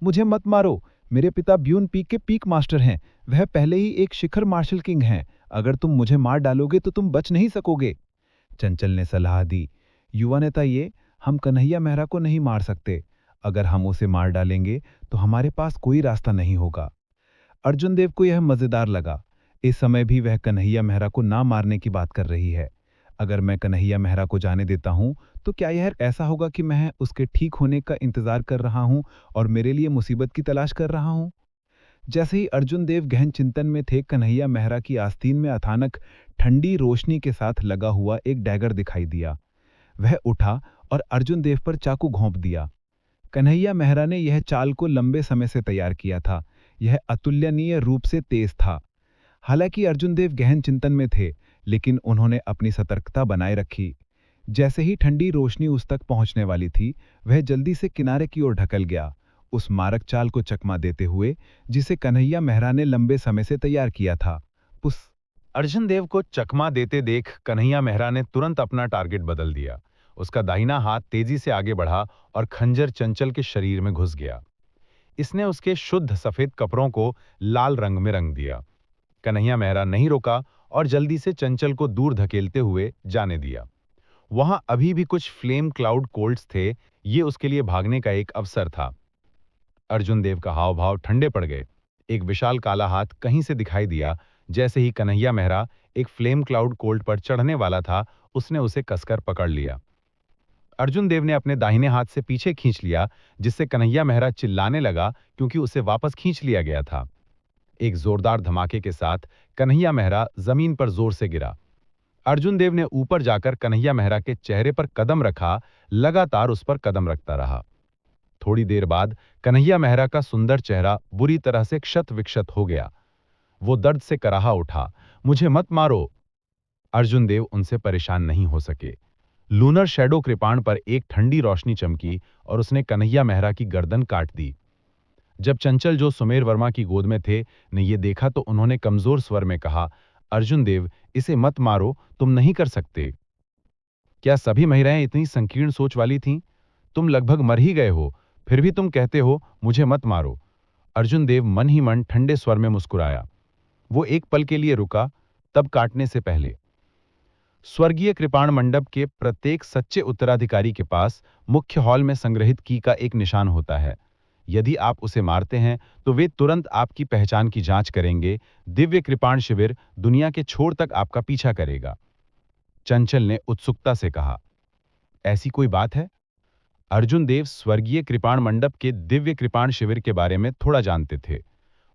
मुझे मत मारो, मेरे पिता ब्यून पीक के पीक मास्टर हैं। वह पहले ही एक शिखर मार्शल किंग हैं। अगर तुम मुझे मार डालोगे तो तुम बच नहीं सकोगे। चंचल ने सलाह दी। युवा नेता, ये हम कन्हैया मेहरा को नहीं मार सकते। अगर हम उसे मार डालेंगे तो हमारे पास कोई रास्ता नहीं होगा। अर्जुन देव को यह मजेदार लगा। इस समय भी वह कन्हैया मेहरा को ना मारने की बात कर रही है। अगर मैं कन्हैया मेहरा को जाने देता हूं तो क्या यह ऐसा होगा कि मैं उसके ठीक होने का इंतजार कर रहा हूं और मेरे लिए मुसीबत की तलाश कर रहा हूं? जैसे ही अर्जुन देव गहन चिंतन में थे, कन्हैया मेहरा की आस्तीन में अचानक ठंडी रोशनी के साथ लगा हुआ एक डैगर दिखाई दिया। वह उठा और अर्जुन देव पर चाकू घोंप दिया। कन्हैया मेहरा ने यह चाल को लंबे समय से तैयार किया था। यह अतुलनीय रूप से तेज था। हालांकि अर्जुन देव गहन चिंतन में थे, लेकिन उन्होंने अपनी सतर्कता बनाए रखी। जैसे ही ठंडी रोशनी उस तक पहुंचने वाली थी, वह जल्दी से किनारे की ओर ढकल गया, उस मारक चाल को चकमा देते हुए जिसे कन्हैया मेहरा ने लंबे समय से तैयार किया था। पुस! अर्जुन देव को चकमा देते देख कन्हैया मेहरा ने तुरंत अपना टारगेट बदल दिया। उसका दाहिना हाथ तेजी से आगे बढ़ा और खंजर चंचल के शरीर में घुस गया। इसने उसके शुद्ध सफेद कपड़ों को लाल रंग में रंग दिया। कन्हैया मेहरा नहीं रुका और जल्दी से चंचल को दूर धकेलते हुए जाने दिया। वहां अभी भी कुछ फ्लेम क्लाउड कोल्ट्स थे। ये उसके लिए भागने का एक अवसर था। अर्जुन देव का हाव भाव ठंडे पड़ गए। एक विशाल काला हाथ कहीं से दिखाई दिया। जैसे ही कन्हैया मेहरा एक फ्लेम क्लाउड कोल्ट पर चढ़ने वाला था, उसने उसे कसकर पकड़ लिया। अर्जुन देव ने अपने दाहिने हाथ से पीछे खींच लिया, जिससे कन्हैया मेहरा चिल्लाने लगा क्योंकि उसे वापस खींच लिया गया था। एक जोरदार धमाके के साथ कन्हैया मेहरा जमीन पर जोर से गिरा। अर्जुन देव ने ऊपर जाकर कन्हैया मेहरा के चेहरे पर कदम रखा, लगातार उस पर कदम रखता रहा। थोड़ी देर बाद कन्हैया मेहरा का सुंदर चेहरा बुरी तरह से क्षत विक्षत हो गया। वो दर्द से कराहा उठा, मुझे मत मारो। अर्जुन देव उनसे परेशान नहीं हो सके। लूनर शैडो कृपाण पर एक ठंडी रोशनी चमकी और उसने कन्हैया मेहरा की गर्दन काट दी। जब चंचल, जो सुमेर वर्मा की गोद में थे, ने ये देखा तो उन्होंने कमजोर स्वर में कहा, अर्जुन देव, इसे मत मारो, तुम नहीं कर सकते। क्या सभी महिलाएं इतनी संकीर्ण सोच वाली थीं? तुम लगभग मर ही गए हो, फिर भी तुम कहते हो मुझे मत मारो। अर्जुन देव मन ही मन ठंडे स्वर में मुस्कुराया। वो एक पल के लिए रुका, तब काटने से पहले। स्वर्गीय कृपाण मंडप के प्रत्येक सच्चे उत्तराधिकारी के पास मुख्य हॉल में संग्रहित की का एक निशान होता है। यदि आप उसे मारते हैं तो वे तुरंत आपकी पहचान की जांच करेंगे। दिव्य कृपाण शिविर दुनिया के छोर तक आपका पीछा करेगा। चंचल ने उत्सुकता से कहा, ऐसी कोई बात है? अर्जुन देव स्वर्गीय कृपाण मंडप के दिव्य कृपाण शिविर के बारे में थोड़ा जानते थे।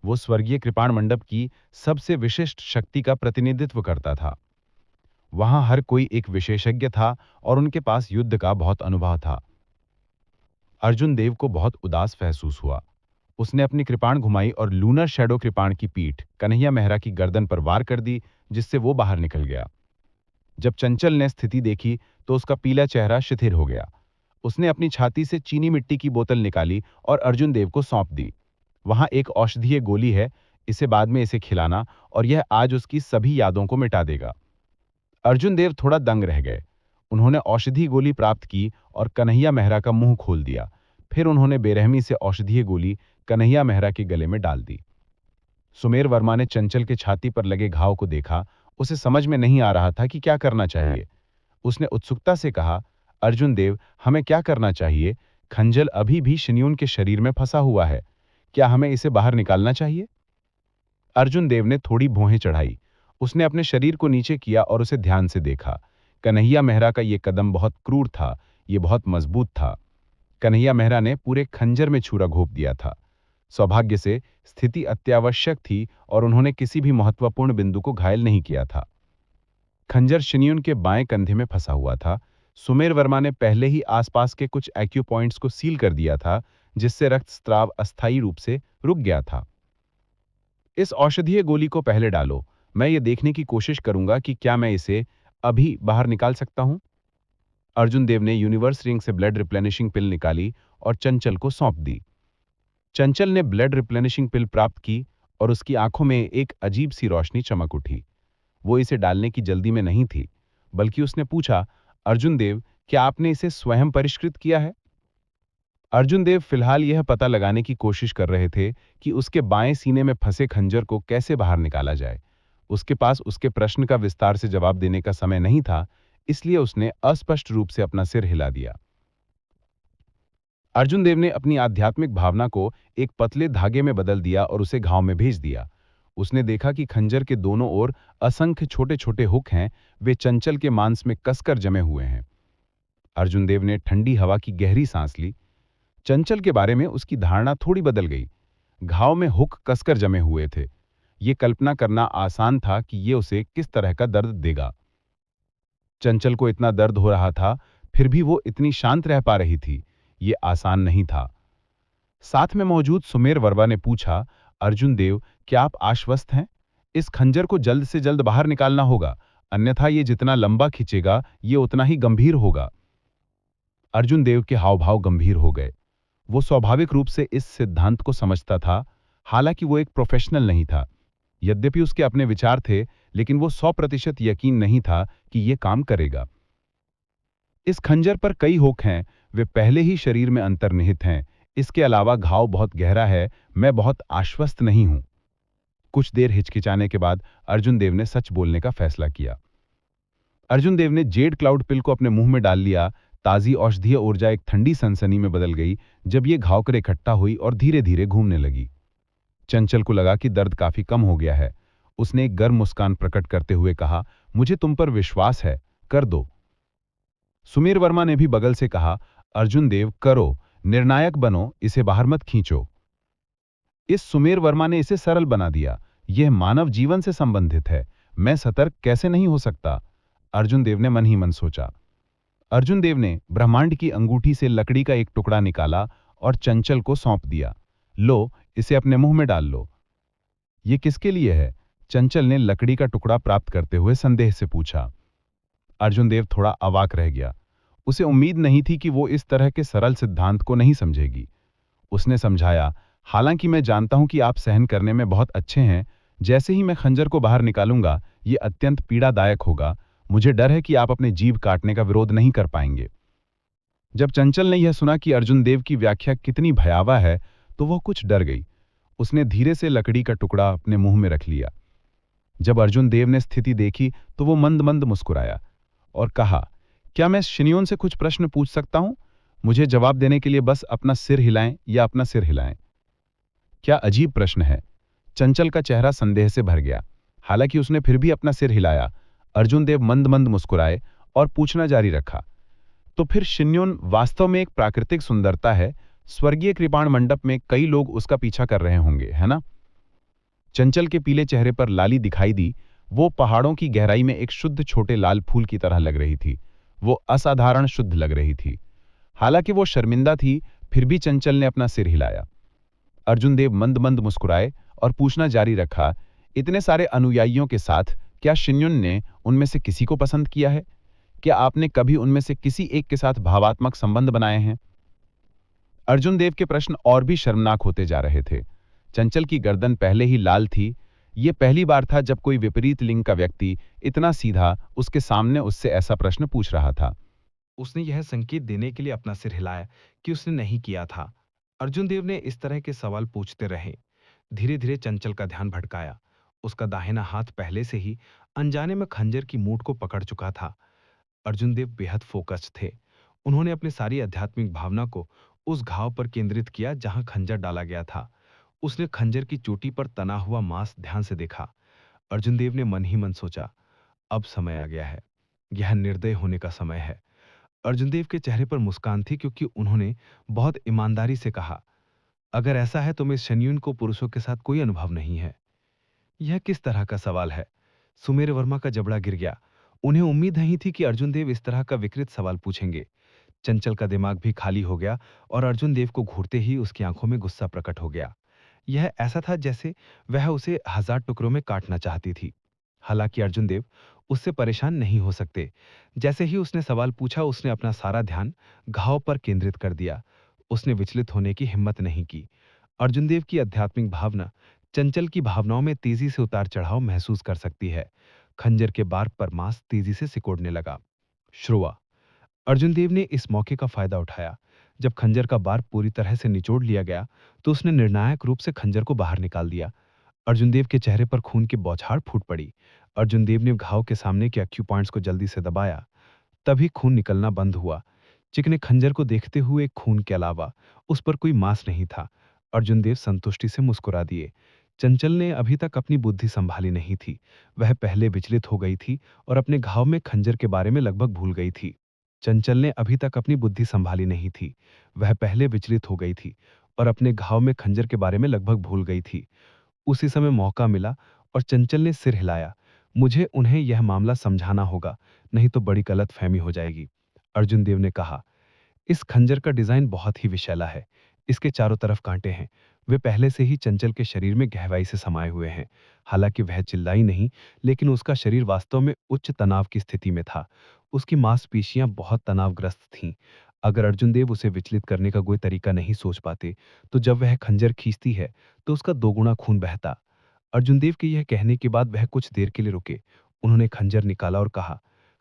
वो स्वर्गीय कृपाण मंडप की सबसे विशिष्ट शक्ति का प्रतिनिधित्व करता था। वहां हर कोई एक विशेषज्ञ था और उनके पास युद्ध का बहुत अनुभव था। अर्जुन देव को बहुत उदास महसूस हुआ। उसने अपनी कृपाण घुमाई और लूनर शैडो कृपाण की पीठ कन्हैया मेहरा की गर्दन पर वार कर दी, जिससे वो बाहर निकल गया। जब चंचल ने स्थिति देखी तो उसका पीला चेहरा शिथिल हो गया। उसने अपनी छाती से चीनी मिट्टी की बोतल निकाली और अर्जुन देव को सौंप दी। वहां एक औषधीय गोली है, इसे बाद में इसे खिलाना और यह आज उसकी सभी यादों को मिटा देगा। अर्जुन देव थोड़ा दंग रह गए। उन्होंने औषधीय गोली प्राप्त की और कन्हैया मेहरा का मुंह खोल दिया। फिर उन्होंने बेरहमी से औषधीय गोली कन्हैया मेहरा के गले में डाल दी। सुमेर वर्मा ने चंचल के छाती पर लगे घाव को देखा। उसे समझ में नहीं आ रहा था कि क्या करना चाहिए। उसने उत्सुकता से कहा, अर्जुन देव, हमें क्या करना चाहिए? खंजर अभी भी शिन्यून के शरीर में फंसा हुआ है। क्या हमें इसे बाहर निकालना चाहिए? अर्जुन देव ने थोड़ी भौहें चढ़ाई। उसने अपने शरीर को नीचे किया और उसे ध्यान से देखा। कन्हैया मेहरा का यह कदम बहुत क्रूर था, यह बहुत मजबूत था। कन्हैया मेहरा ने पूरे खंजर में छुरा घोंप दिया था। सौभाग्य से स्थिति अत्यावश्यक थी और उन्होंने किसी भी महत्वपूर्ण बिंदु को घायल नहीं किया था। खंजर शिन्यून के बाएं कंधे में फंसा हुआ था। सुमेर वर्मा ने पहले ही आसपास के कुछ एक्यू पॉइंट्स को सील कर दिया था, जिससे रक्तस्राव अस्थायी रूप से रुक गया था। इस औषधीय गोली को पहले डालो। मैं ये देखने की कोशिश करूंगा कि क्या मैं इसे अभी बाहर निकाल सकता हूं। अर्जुन देव ने यूनिवर्स रिंग से ब्लड रिप्लेनिशिंग पिल निकाली और चंचल को सौंप दी। चंचल ने ब्लड रिप्लेनिशिंग पिल प्राप्त की और उसकी आंखों में एक अजीब सी रोशनी चमक उठी। वो इसे डालने की जल्दी में नहीं थी, बल्कि उसने पूछा, अर्जुन देव, क्या आपने इसे स्वयं परिष्कृत किया है? अर्जुन देव फिलहाल यह पता लगाने की कोशिश कर रहे थे कि उसके बाएं सीने में फंसे खंजर को कैसे बाहर निकाला जाए। उसके पास उसके प्रश्न का विस्तार से जवाब देने का समय नहीं था, इसलिए उसने अस्पष्ट रूप से अपना सिर हिला दिया। अर्जुन देव ने अपनी आध्यात्मिक भावना को एक पतले धागे में बदल दिया और उसे घाव में भेज दिया। उसने देखा कि खंजर के दोनों ओर असंख्य छोटे छोटे हुक हैं, वे चंचल के मांस में कसकर जमे हुए हैं। अर्जुन देव ने ठंडी हवा की गहरी सांस ली। चंचल के बारे में उसकी धारणा थोड़ी बदल गई। घाव में हुक कसकर जमे हुए थे। ये कल्पना करना आसान था कि ये उसे किस तरह का दर्द देगा। चंचल को इतना दर्द हो रहा था, फिर भी वो इतनी शांत रह पा रही थी। ये आसान नहीं था। साथ में मौजूद सुमेर वर्मा ने पूछा, अर्जुन देव, क्या आप आश्वस्त हैं? इस खंजर को जल्द से जल्द बाहर निकालना होगा, अन्यथा ये जितना लंबा खींचेगा ये उतना ही गंभीर होगा। अर्जुन देव के हाव भाव गंभीर हो गए। वो स्वाभाविक रूप से इस सिद्धांत को समझता था। हालांकि वो एक प्रोफेशनल नहीं था। यद्यपि उसके अपने विचार थे, लेकिन वो 100% यकीन नहीं था कि ये काम करेगा। इस खंजर पर कई हुक हैं, वे पहले ही शरीर में अंतर्निहित हैं। इसके अलावा घाव बहुत गहरा है, मैं बहुत आश्वस्त नहीं हूं। कुछ देर हिचकिचाने के बाद अर्जुन देव ने सच बोलने का फैसला किया। अर्जुन देव ने जेड क्लाउड पिल को अपने मुंह में डाल लिया। ताजी औषधीय ऊर्जा एक ठंडी सनसनी में बदल गई जब ये घावकर इकट्ठा हुई और धीरे धीरे घूमने लगी। चंचल को लगा कि दर्द काफी कम हो गया है। उसने एक गर्म मुस्कान प्रकट करते हुए कहा, मुझे तुम पर विश्वास है, कर दो। सुमेर वर्मा ने भी बगल से कहा, अर्जुन देव, करो, निर्णायक बनो, इसे बाहर मत खींचो। इस सुमेर वर्मा ने इसे सरल बना दिया। यह मानव जीवन से संबंधित है, मैं सतर्क कैसे नहीं हो सकता? अर्जुन देव ने मन ही मन सोचा। अर्जुन देव ने ब्रह्मांड की अंगूठी से लकड़ी का एक टुकड़ा निकाला और चंचल को सौंप दिया। लो, इसे अपने मुंह में डाल लो। ये किसके लिए है? चंचल ने लकड़ी का टुकड़ा प्राप्त करते हुए संदेह से पूछा। अर्जुन देव थोड़ा अवाक रह गया। उसे उम्मीद नहीं थी कि वो इस तरह के सरल सिद्धांत को नहीं समझेगी। उसने समझाया, हालांकि मैं जानता हूं कि आप सहन करने में बहुत अच्छे हैं, जैसे ही मैं खंजर को बाहर निकालूंगा ये अत्यंत पीड़ादायक होगा। मुझे डर है कि आप अपने जीभ काटने का विरोध नहीं कर पाएंगे। जब चंचल ने यह सुना कि अर्जुन देव की व्याख्या कितनी भयावह है, तो वह कुछ डर गई। उसने धीरे से लकड़ी का टुकड़ा अपने मुंह में रख लिया। जब अर्जुन देव ने स्थिति देखी तो वो मंद मंद मुस्कुराया और कहा, क्या मैं शिनियोन से कुछ प्रश्न पूछ सकता हूं? मुझे जवाब देने के लिए बस अपना सिर हिलाएं या अपना सिर हिलाएं। क्या अजीब प्रश्न है। चंचल का चेहरा संदेह से भर गया। हालांकि उसने फिर भी अपना सिर हिलाया। अर्जुन देव मंद मंद मुस्कुराए और पूछना जारी रखा, तो फिर शिन्योन वास्तव में एक प्राकृतिक सुंदरता है। स्वर्गीय कृपाण मंडप में कई लोग उसका पीछा कर रहे होंगे, है ना? चंचल के पीले चेहरे पर लाली दिखाई दी। वो पहाड़ों की गहराई में एक शुद्ध छोटे लाल फूल की तरह लग रही थी। वो असाधारण शुद्ध लग रही थी। हालांकि वो शर्मिंदा थी, फिर भी चंचल ने अपना सिर हिलाया। अर्जुन देव मंद मंद मुस्कुराए और पूछना जारी रखा, इतने सारे अनुयायियों के साथ क्या शिन्युन ने उनमें से किसी को पसंद किया है? क्या आपने कभी उनमें से किसी एक के साथ भावात्मक संबंध बनाए हैं? अर्जुन देव के प्रश्न और भी शर्मनाक होते जा रहे थे। चंचल की गर्दन पहले ही लाल थी। ये पहली बार था जब कोई विपरीत लिंग का व्यक्ति इतना सीधा उसके सामने उससे ऐसा प्रश्न पूछ रहा था। उसने यह संकेत देने के लिए अपना सिर हिलाया कि उसने नहीं किया था। अर्जुन देव ने इस तरह के सवाल पूछते रहे। धीरे धीरे चंचल का ध्यान भटकाया। उसका दाहिना हाथ पहले से ही अनजाने में खंजर की मूठ को पकड़ चुका था। अर्जुन देव बेहद फोकस्ड थे। उन्होंने अपनी सारी आध्यात्मिक भावना को उस घाव पर केंद्रित किया जहां खंजर डाला गया था। उसने खंजर की चोटी पर तना हुआ मांस ध्यान से देखा। अर्जुन देव ने मन ही मन सोचा, अब समय आ गया है। यह निर्दय होने का समय है। अर्जुन देव के चेहरे पर मुस्कान थी क्योंकि उन्होंने बहुत ईमानदारी से कहा, अगर ऐसा है तो मिस शन्यून को पुरुषों के साथ कोई अनुभव नहीं है। यह किस तरह का सवाल है? सुमेर वर्मा का जबड़ा गिर गया। उन्हें उम्मीद नहीं थी कि अर्जुन देव इस तरह का विकृत सवाल पूछेंगे। चंचल का दिमाग भी खाली हो गया और अर्जुन देव को घूरते ही उसकी आंखों में गुस्सा प्रकट हो गया। यह ऐसा था जैसे वह उसे 1000 टुकड़ों में काटना चाहती थी। हालांकि अर्जुन देव उससे परेशान नहीं हो सकते। जैसे ही उसने सवाल पूछा, उसने अपना सारा ध्यान घाव पर केंद्रित कर दिया। उसने विचलित होने की हिम्मत नहीं की। अर्जुन देव की आध्यात्मिक भावना चंचल की भावनाओं में तेजी से उतार चढ़ाव महसूस कर सकती है। खंजर के बार पर मांस तेजी से सिकोड़ने लगा। श्रुआ। अर्जुन देव ने इस मौके का फायदा उठाया। जब खंजर का बार पूरी तरह से निचोड़ लिया गया तो उसने निर्णायक रूप से खंजर को बाहर निकाल दिया। अर्जुन देव के चेहरे पर खून की बौछार फूट पड़ी। अर्जुन देव ने घाव के सामने के एक्यू पॉइंट्स को जल्दी से दबाया। तभी खून निकलना बंद हुआ। चिकने खंजर को देखते हुए खून के अलावा उस पर कोई मांस नहीं था। अर्जुन देव संतुष्टि से मुस्कुरा दिए। चंचल ने अभी तक अपनी बुद्धि संभाली नहीं थी। वह पहले विचलित हो गई थी और अपने घाव में खंजर के बारे में लगभग भूल गई थी। चंचल ने अभी तक अपनी बुद्धि संभाली नहीं थी। वह पहले विचलित हो गई थी और अपने घाव में खंजर के बारे में लगभग भूल गई थी। उसी समय मौका मिला और चंचल ने सिर हिलाया। मुझे उन्हें यह मामला समझाना होगा, नहीं तो बड़ी गलतफहमी हो जाएगी। अर्जुन देव ने कहा, इस खंजर का डिजाइन बहुत ही विशैला है। इसके चारों तरफ कांटे हैं। वे पहले से ही चंचल के शरीर में गहराई से समाये हुए हैं। हालांकि वह चिल्लाई नहीं, लेकिन उसका शरीर वास्तव में उच्च तनाव की स्थिति में था। उसकी मांसपेशियां बहुत तनावग्रस्त थीं। अगर अर्जुन देव उसे विचलित करने का कोई तरीका नहीं सोच पाते, तो जब वह खंजर खींचती है तो उसका दोगुना खून बहता। अर्जुन देव के यह कहने के बाद वह कुछ देर के लिए रुके। उन्होंने खंजर निकाला और कहा,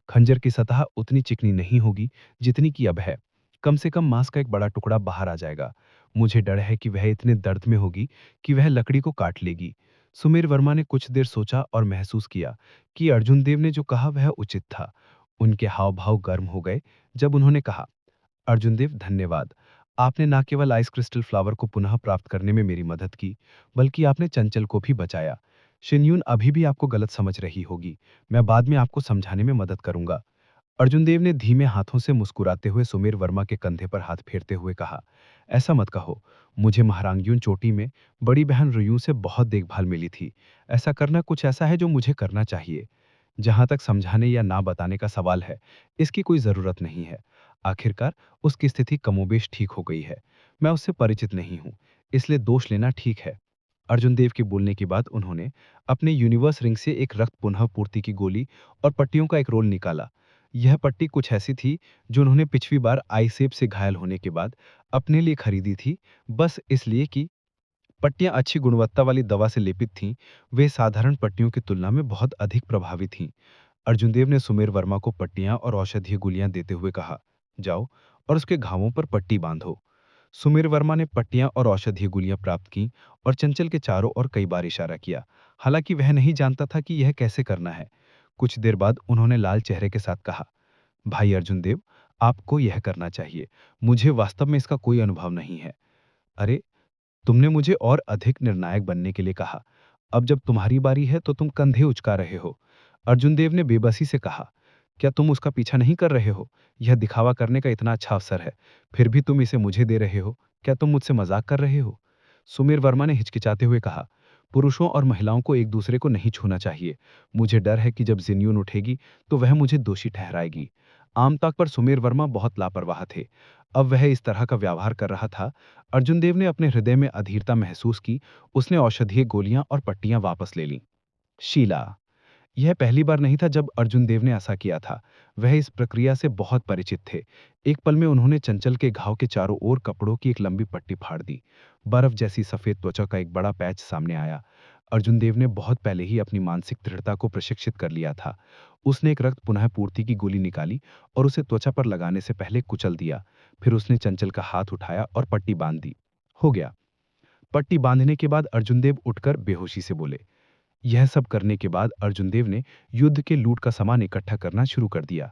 खंजर की सतह उतनी चिकनी नहीं होगी जितनी कि अब है। कम से कम मांस का एक बड़ा टुकड़ा बाहर आ जाएगा। मुझे डर है कि वह इतने दर्द में होगी कि वह लकड़ी को काट लेगी। सुमेर वर्मा ने कुछ देर सोचा और महसूस किया कि अर्जुन देव ने जो कहा वह उचित था। उनके हाव भाव गर्म हो गए जब उन्होंने कहा, अर्जुन देव धन्यवाद। आपने न केवल आइस क्रिस्टल फ्लावर को पुनः प्राप्त करने में मेरी मदद की, बल्कि आपने चंचल को भी बचाया। शिन्यून अभी भी आपको गलत समझ रही होगी। मैं बाद में आपको समझाने में मदद करूंगा। अर्जुन देव ने धीमे हाथों से मुस्कुराते हुए सुमेर वर्मा के कंधे पर हाथ फेरते हुए कहा, ऐसा मत कहो। मुझे महारांग्यून चोटी में बड़ी बहन रुयू से बहुत देखभाल मिली थी। ऐसा करना कुछ ऐसा है जो मुझे करना चाहिए। जहां तक समझाने या ना बताने का सवाल है, इसकी कोई जरूरत नहीं है। आखिरकार उसकी स्थिति कमोबेश ठीक हो गई है। मैं उससे परिचित नहीं हूं, इसलिए दोष लेना ठीक है। अर्जुन देव के बोलने के बाद उन्होंने अपने यूनिवर्स रिंग से एक रक्त पुनः पूर्ति की गोली और पट्टियों का एक रोल निकाला। यह पट्टी कुछ ऐसी थी जो उन्होंने पिछली बार आईसेप से घायल होने के बाद अपने लिए खरीदी थी, बस इसलिए कि पट्टियां अच्छी गुणवत्ता वाली दवा से लेपित थीं। वे साधारण पट्टियों की तुलना में बहुत अधिक प्रभावी थीं। अर्जुनदेव ने सुमेर वर्मा को पट्टियां और औषधीय गोलियां देते हुए कहा, जाओ और उसके घावों पर पट्टी बांधो। सुमेर वर्मा ने पट्टियां और औषधीय गोलियां प्राप्त की और चंचल के चारों ओर कई बार इशारा किया। हालांकि वह नहीं जानता था कि यह कैसे करना है। कुछ देर बाद उन्होंने लाल चेहरे के साथ कहा, भाई अर्जुन देव, आपको यह करना चाहिए। मुझे वास्तव में इसका कोई अनुभव नहीं है। अरे, तुमने मुझे और अधिक निर्णायक बनने के लिए कहा। अब जब तुम्हारी बारी है तो तुम कंधे उचका रहे हो। अर्जुन देव ने बेबसी से कहा, क्या तुम उसका पीछा नहीं कर रहे हो? यह दिखावा करने का इतना अच्छा अवसर है, फिर भी तुम इसे मुझे दे रहे हो। क्या तुम मुझसे मजाक कर रहे हो? सुमीर वर्मा ने हिचकिचाते हुए कहा, पुरुषों और महिलाओं को एक दूसरे को नहीं छूना चाहिए। मुझे डर है कि जब जिन्यून उठेगी तो वह मुझे दोषी ठहराएगी। आमतौर पर सुमेर वर्मा बहुत लापरवाह थे। अब वह इस तरह का व्यवहार कर रहा था। अर्जुन देव ने अपने हृदय में अधीरता महसूस की। उसने औषधीय गोलियां और पट्टियां वापस ले लीं। शीला। यह पहली बार नहीं था जब अर्जुन देव ने ऐसा किया था। वह इस प्रक्रिया से बहुत परिचित थे। एक पल में उन्होंने चंचल के घाव के चारों ओर कपड़ों की एक लंबी पट्टी फाड़ दी। बर्फ जैसी सफेद त्वचा का एक बड़ा पैच सामने आया। अर्जुन देव ने बहुत पहले ही अपनी मानसिक दृढ़ता को प्रशिक्षित कर लिया था। उसने एक रक्त पुनः पूर्ति की गोली निकाली और उसे त्वचा पर लगाने से पहले कुचल दिया। फिर उसने चंचल का हाथ उठाया और पट्टी बांध दी। हो गया। पट्टी बांधने के बाद अर्जुन देव उठकर बेहोशी से बोले। यह सब करने के बाद अर्जुन देव ने युद्ध के लूट का सामान इकट्ठा करना शुरू कर दिया।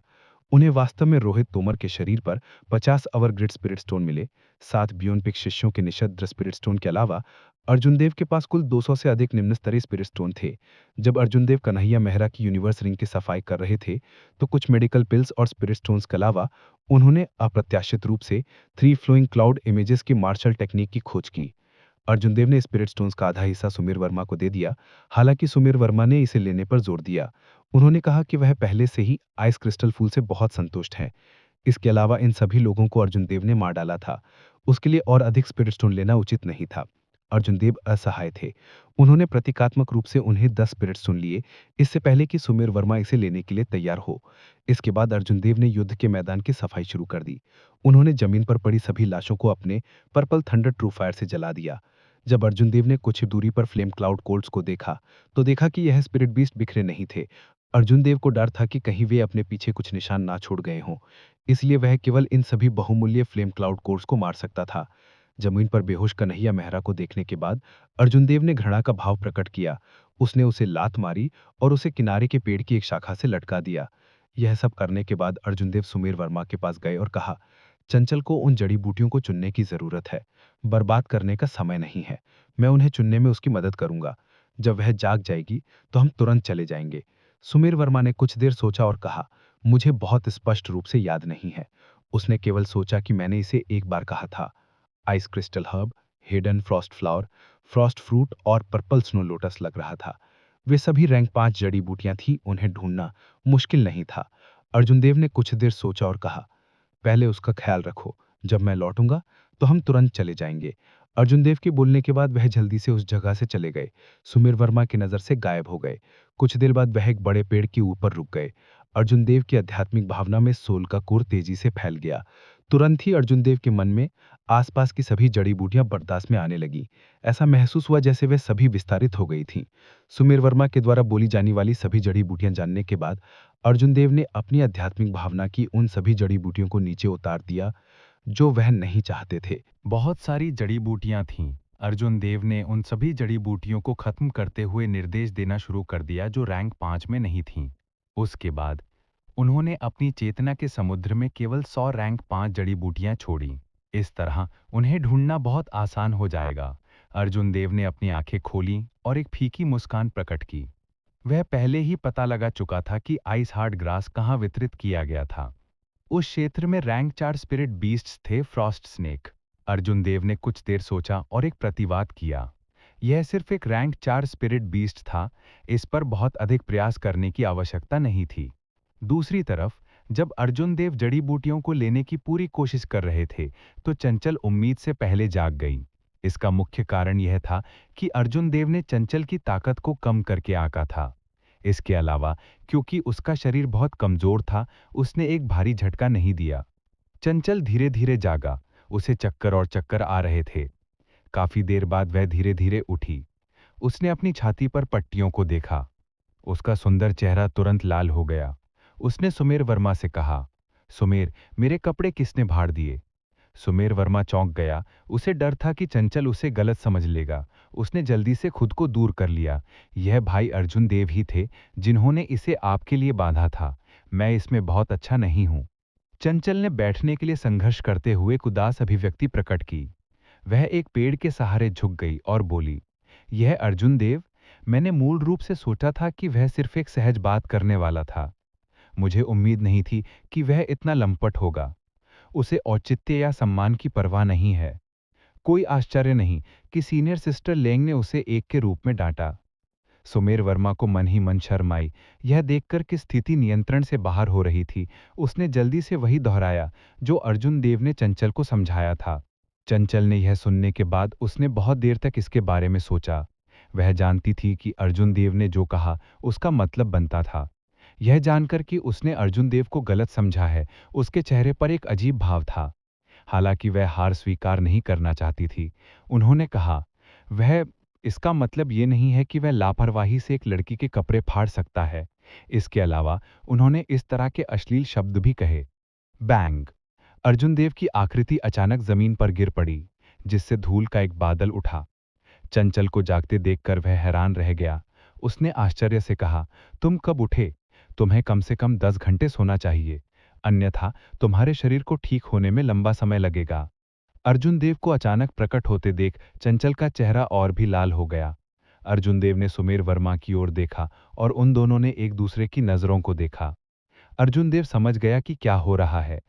उन्हें वास्तव में रोहित तोमर के शरीर पर 50 अवरग्रिड स्पिरिट स्टोन मिले। 7 बियोनपिक शिष्यों के निशद्र स्पिरिट स्टोन के अलावा अर्जुन देव के पास कुल 200 से अधिक निम्न स्तरीय स्पिरिट स्टोन थे। जब अर्जुन देव कन्हैया मेहरा की यूनिवर्स रिंग की सफाई कर रहे थे तो कुछ मेडिकल पिल्स और स्पिरिट स्टोन्स के अलावा उन्होंने अप्रत्याशित रूप से 3 फ्लोइंग क्लाउड इमेजेस की मार्शल टेक्निक की खोज की। अर्जुन देव ने स्पिरिट स्टोन्स का आधा हिस्सा सुमीर वर्मा को दे दिया। हालांकि सुमीर वर्मा ने इसे लेने पर जोर दिया। उन्होंने कहा कि वह पहले से ही आइस क्रिस्टल फूल से बहुत संतुष्ट हैं। इसके अलावा इन सभी लोगों को अर्जुन देव ने मार डाला था। उसके लिए और अधिक स्पिरिट स्टोन लेना उचित नहीं था। अर्जुन देव असहाय थे। उन्होंने प्रतीकात्मक रूप से उन्हें 10 स्पिरिट स्टोन लिए, इससे पहले कि सुमीर वर्मा इसे लेने के लिए तैयार हो। इसके बाद अर्जुन देव ने युद्ध के मैदान की सफाई शुरू कर दी। उन्होंने जमीन पर पड़ी सभी लाशों को अपने पर्पल थंडर ट्रू फायर से जला दिया। जब अर्जुन देव ने कुछ दूरी पर फ्लेम क्लाउड कोल्ड्स को देखा तो देखा कि यह स्पिरिट बीस्ट बिखरे नहीं थे। अर्जुन देव को डर था कि कहीं वे अपने पीछे कुछ निशान ना छोड़ गए हों, इसलिए वह केवल इन सभी बहुमूल्य फ्लेम क्लाउड कोर्स को मार सकता था। जमीन पर बेहोश कन्हैया मेहरा को देखने के बाद अर्जुन देव ने घृणा का भाव प्रकट किया। उसने उसे लात मारी और उसे किनारे के पेड़ की एक शाखा से लटका दिया। यह सब करने के बाद अर्जुन देव सुमेर वर्मा के पास गए और कहा, चंचल को उन जड़ी बूटियों को चुनने की जरूरत है। बर्बाद करने का समय नहीं है। मैं उन्हें चुनने में उसकी मदद करूंगा। जब वह जाग जाएगी तो हम तुरंत चले जाएंगे। सुमेर वर्मा ने कुछ देर सोचा और कहा, मुझे बहुत स्पष्ट रूप से याद नहीं है। उसने केवल सोचा कि मैंने इसे एक बार कहा था। Ice crystal herb, hidden Frost flower, Frost fruit और पर्पल स्नो लोटस लग रहा था। वे सभी रैंक 5 जड़ी बूटियां थीं। उन्हें ढूंढना मुश्किल नहीं था। अर्जुन देव ने कुछ देर सोचा और कहा, पहले उसका ख्याल रखो। जब मैं लौटूंगा तो हम तुरंत चले जाएंगे। अर्जुन देव के बोलने के बाद वह जल्दी से उस जगह से चले गए। सुमीर वर्मा की नजर से गायब हो गए। कुछ देर बाद वह एक बड़े पेड़ के ऊपर रुक गए। अर्जुन देव की आध्यात्मिक भावना में सोल का कोर तेजी से फैल गया। तुरंत ही अर्जुन देव के मन में आसपास की सभी जड़ी बूटियां बर्दाश्त में आने लगी। ऐसा महसूस हुआ जैसे वे सभी विस्तारित हो गई थीं। सुमीर वर्मा के द्वारा बोली जाने वाली सभी जड़ी बूटियां जानने के बाद अर्जुन देव ने अपनी आध्यात्मिक भावना की उन सभी जड़ी बूटियों को नीचे उतार दिया जो वह नहीं चाहते थे। बहुत सारी जड़ी बूटियां थीं। अर्जुन देव ने उन सभी जड़ी बूटियों को खत्म करते हुए निर्देश देना शुरू कर दिया जो रैंक 5 में नहीं थीं। उसके बाद उन्होंने अपनी चेतना के समुद्र में केवल 100 रैंक 5 जड़ी बूटियां छोड़ी। इस तरह उन्हें ढूंढना बहुत आसान हो जाएगा। अर्जुन देव ने अपनी आंखें खोली और एक फीकी मुस्कान प्रकट की। वह पहले ही पता लगा चुका था कि आइस हार्ड ग्रास कहाँ वितरित किया गया था। उस क्षेत्र में रैंक 4 स्पिरिट बीस्ट्स थे, फ्रॉस्ट स्नेक। अर्जुन देव ने कुछ देर सोचा और एक प्रतिवाद किया। यह सिर्फ एक रैंक 4 स्पिरिट बीस्ट था। इस पर बहुत अधिक प्रयास करने की आवश्यकता नहीं थी। दूसरी तरफ जब अर्जुन देव जड़ी बूटियों को लेने की पूरी कोशिश कर रहे थे तो चंचल उम्मीद से पहले जाग गई। इसका मुख्य कारण यह था कि अर्जुन देव ने चंचल की ताकत को कम करके आंका था। इसके अलावा क्योंकि उसका शरीर बहुत कमजोर था, उसने एक भारी झटका नहीं दिया। चंचल धीरे धीरे जागा। उसे चक्कर और चक्कर आ रहे थे। काफी देर बाद वह धीरे धीरे उठी। उसने अपनी छाती पर पट्टियों को देखा। उसका सुंदर चेहरा तुरंत लाल हो गया। उसने सुमेर वर्मा से कहा, सुमेर, मेरे कपड़े किसने फाड़ दिए? सुमेर वर्मा चौंक गया। उसे डर था कि चंचल उसे गलत समझ लेगा। उसने जल्दी से खुद को दूर कर लिया। यह भाई अर्जुन देव ही थे जिन्होंने इसे आपके लिए बांधा था। मैं इसमें बहुत अच्छा नहीं हूं। चंचल ने बैठने के लिए संघर्ष करते हुए एक उदास अभिव्यक्ति प्रकट की। वह एक पेड़ के सहारे झुक गई और बोली, यह अर्जुन देव, मैंने मूल रूप से सोचा था कि वह सिर्फ एक सहज बात करने वाला था। मुझे उम्मीद नहीं थी कि वह इतना लंपट होगा। उसे औचित्य या सम्मान की परवाह नहीं है। कोई आश्चर्य नहीं कि सीनियर सिस्टर लेंग ने उसे एक के रूप में डांटा। सुमेर वर्मा को मन ही मन शर्म आई। यह देखकर कि स्थिति नियंत्रण से बाहर हो रही थी, उसने जल्दी से वही दोहराया जो अर्जुन देव ने चंचल को समझाया था। चंचल ने यह सुनने के बाद उसने बहुत देर तक इसके बारे में सोचा। वह जानती थी कि अर्जुन देव ने जो कहा उसका मतलब बनता था। यह जानकर कि उसने अर्जुन देव को गलत समझा है, उसके चेहरे पर एक अजीब भाव था। हालांकि वह हार स्वीकार नहीं करना चाहती थी। उन्होंने कहा, वह इसका मतलब ये नहीं है कि वह लापरवाही से एक लड़की के कपड़े फाड़ सकता है। इसके अलावा उन्होंने इस तरह के अश्लील शब्द भी कहे। बैंग! अर्जुन देव की आकृति अचानक जमीन पर गिर पड़ी, जिससे धूल का एक बादल उठा। चंचल को जागते देखकर वह हैरान रह गया। उसने आश्चर्य से कहा, तुम कब उठे? तुम्हें कम से कम 10 घंटे सोना चाहिए, अन्यथा तुम्हारे शरीर को ठीक होने में लंबा समय लगेगा। अर्जुन देव को अचानक प्रकट होते देख चंचल का चेहरा और भी लाल हो गया। अर्जुन देव ने सुमेर वर्मा की ओर देखा और उन दोनों ने एक दूसरे की नजरों को देखा। अर्जुन देव समझ गया कि क्या हो रहा है।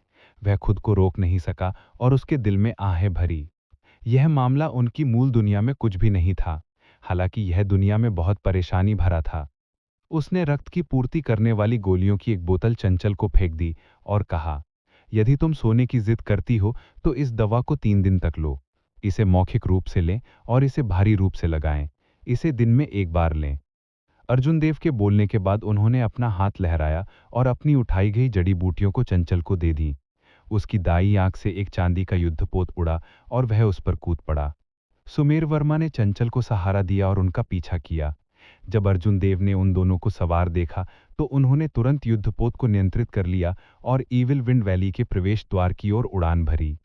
वह खुद को रोक नहीं सका और उसके दिल में आहें भरी। यह मामला उनकी मूल दुनिया में कुछ भी नहीं था, हालांकि यह दुनिया में बहुत परेशानी भरा था। उसने रक्त की पूर्ति करने वाली गोलियों की एक बोतल चंचल को फेंक दी और कहा, यदि तुम सोने की जिद करती हो तो इस दवा को 3 दिन तक लो। इसे मौखिक रूप से लें और इसे भारी रूप से लगाएं। इसे दिन में एक बार लें। अर्जुन देव के बोलने के बाद उन्होंने अपना हाथ लहराया और अपनी उठाई गई जड़ी बूटियों को चंचल को दे दी। उसकी दाई आंख से एक चांदी का युद्धपोत उड़ा और वह उस पर कूद पड़ा। सुमेर वर्मा ने चंचल को सहारा दिया और उनका पीछा किया। जब अर्जुन देव ने उन दोनों को सवार देखा तो उन्होंने तुरंत युद्धपोत को नियंत्रित कर लिया और ईविल विंड वैली के प्रवेश द्वार की ओर उड़ान भरी।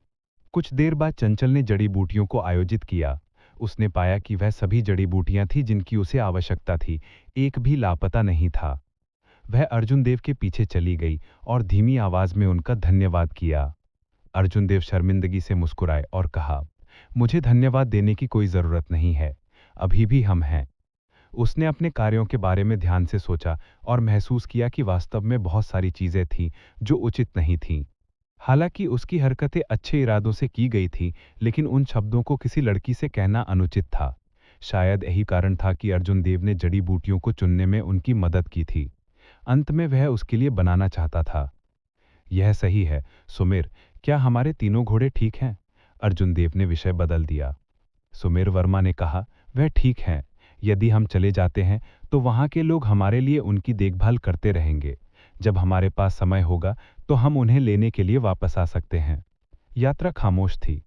कुछ देर बाद चंचल ने जड़ी बूटियों को आयोजित किया। उसने पाया कि वह सभी जड़ी बूटियां थीं जिनकी उसे आवश्यकता थी, एक भी लापता नहीं था। वह अर्जुन देव के पीछे चली गई और धीमी आवाज में उनका धन्यवाद किया। अर्जुन देव शर्मिंदगी से मुस्कुराए और कहा, मुझे धन्यवाद देने की कोई जरूरत नहीं है, अभी भी हम हैं। उसने अपने कार्यों के बारे में ध्यान से सोचा और महसूस किया कि वास्तव में बहुत सारी चीजें थीं जो उचित नहीं थीं। हालांकि उसकी हरकतें अच्छे इरादों से की गई थीं, लेकिन उन शब्दों को किसी लड़की से कहना अनुचित था। शायद यही कारण था कि अर्जुन देव ने जड़ी बूटियों को चुनने में उनकी मदद की थी। अंत में वह उसके लिए बनाना चाहता था। यह सही है सुमेर, क्या हमारे तीनों घोड़े ठीक हैं? अर्जुन देव ने विषय बदल दिया। सुमेर वर्मा ने कहा, वह ठीक हैं। यदि हम चले जाते हैं तो वहां के लोग हमारे लिए उनकी देखभाल करते रहेंगे। जब हमारे पास समय होगा तो हम उन्हें लेने के लिए वापस आ सकते हैं। यात्रा खामोश थी।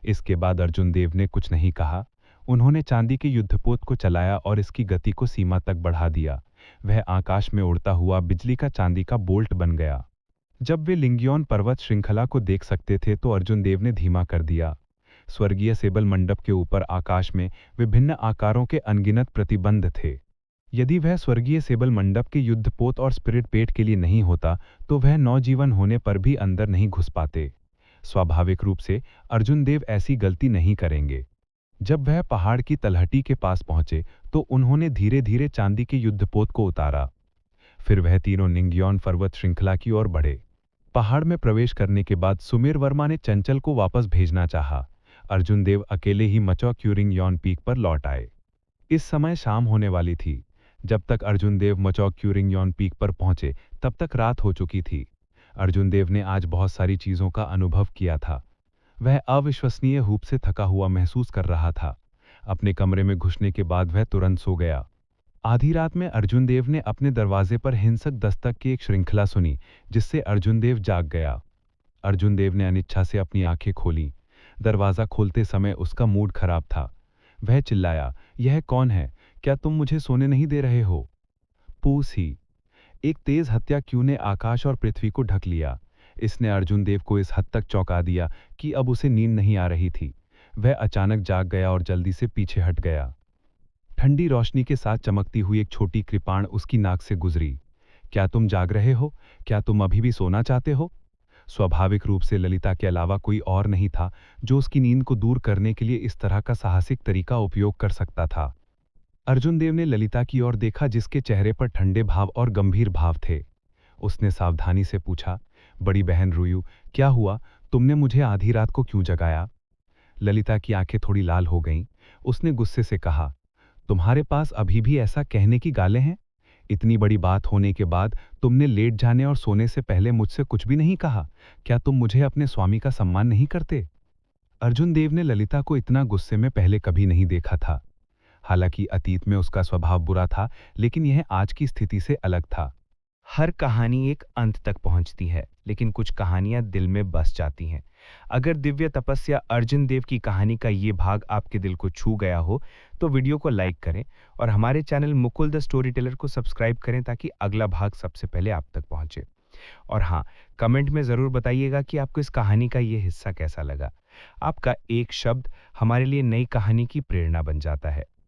इसके बाद अर्जुन देव ने कुछ नहीं कहा। उन्होंने चांदी के युद्धपोत को चलाया और इसकी गति को सीमा तक बढ़ा दिया। वह आकाश में उड़ता हुआ बिजली का चांदी का बोल्ट बन गया। जब वे लिंगियोन पर्वत श्रृंखला को देख सकते थे तो अर्जुन देव ने धीमा कर दिया। स्वर्गीय सेबल मंडप के ऊपर आकाश में विभिन्न आकारों के अनगिनत प्रतिबंध थे। यदि वह स्वर्गीय सेबल मंडप के युद्धपोत और स्पिरिट पेट के लिए नहीं होता तो वह नौजीवन होने पर भी अंदर नहीं घुस पाते। स्वाभाविक रूप से अर्जुन देव ऐसी गलती नहीं करेंगे। जब वह पहाड़ की तलहटी के पास पहुंचे तो उन्होंने धीरे धीरे चांदी के युद्धपोत को उतारा। फिर वह तीनों निंगियोन पर्वत श्रृंखला की ओर बढ़े। पहाड़ में प्रवेश करने के बाद सुमेर वर्मा ने चंचल को वापस भेजना चाहा। अर्जुन देव अकेले ही मचौ क्यूरिंग यॉन पीक पर लौट आए। इस समय शाम होने वाली थी। जब तक अर्जुन देव मचौ क्यूरिंग यॉन पीक पर पहुंचे तब तक रात हो चुकी थी। अर्जुन देव ने आज बहुत सारी चीजों का अनुभव किया था। वह अविश्वसनीय रूप से थका हुआ महसूस कर रहा था। अपने कमरे में घुसने के बाद वह तुरंत सो गया। आधी रात में अर्जुन देव ने अपने दरवाजे पर हिंसक दस्तक की एक श्रृंखला सुनी, जिससे अर्जुन देव जाग गया। अर्जुन देव ने अनिच्छा से अपनी आंखें खोली। दरवाजा खोलते समय उसका मूड खराब था। वह चिल्लाया, यह कौन है? क्या तुम मुझे सोने नहीं दे रहे हो? पूस ही। एक तेज हत्या क्यों ने आकाश और पृथ्वी को ढक लिया। इसने अर्जुन देव को इस हद तक चौंका दिया कि अब उसे नींद नहीं आ रही थी। वह अचानक जाग गया और जल्दी से पीछे हट गया। ठंडी रोशनी के साथ चमकती हुई एक छोटी कृपाण उसकी नाक से गुजरी। क्या तुम जाग रहे हो? क्या तुम अभी भी सोना चाहते हो? स्वाभाविक रूप से ललिता के अलावा कोई और नहीं था जो उसकी नींद को दूर करने के लिए इस तरह का साहसिक तरीका उपयोग कर सकता था। अर्जुन देव ने ललिता की ओर देखा, जिसके चेहरे पर ठंडे भाव और गंभीर भाव थे। उसने सावधानी से पूछा, बड़ी बहन रुयु, क्या हुआ? तुमने मुझे आधी रात को क्यों जगाया? ललिता की आंखें थोड़ी लाल हो गईं। उसने गुस्से से कहा, तुम्हारे पास अभी भी ऐसा कहने की गालें हैं? इतनी बड़ी बात होने के बाद तुमने लेट जाने और सोने से पहले मुझसे कुछ भी नहीं कहा। क्या तुम मुझे अपने स्वामी का सम्मान नहीं करते? अर्जुन देव ने ललिता को इतना गुस्से में पहले कभी नहीं देखा था। हालांकि अतीत में उसका स्वभाव बुरा था, लेकिन यह आज की स्थिति से अलग था। हर कहानी एक अंत तक पहुंचती है, लेकिन कुछ कहानियां दिल में बस जाती हैं। अगर दिव्य तपस्या अर्जुन देव की कहानी का ये भाग आपके दिल को छू गया हो, तो वीडियो को लाइक करें और हमारे channel Mukul the story teller को सब्सक्राइब करें ताकि अगला भाग सबसे पहले आप तक पहुंचे। और हाँ, कमेंट में ज़रूर बताइएगा कि आपको इस कहानी का ये हिस्सा कैसा लगा। आपका एक शब्द हमारे लिए नई कहानी की प्रेरणा बन जाता है।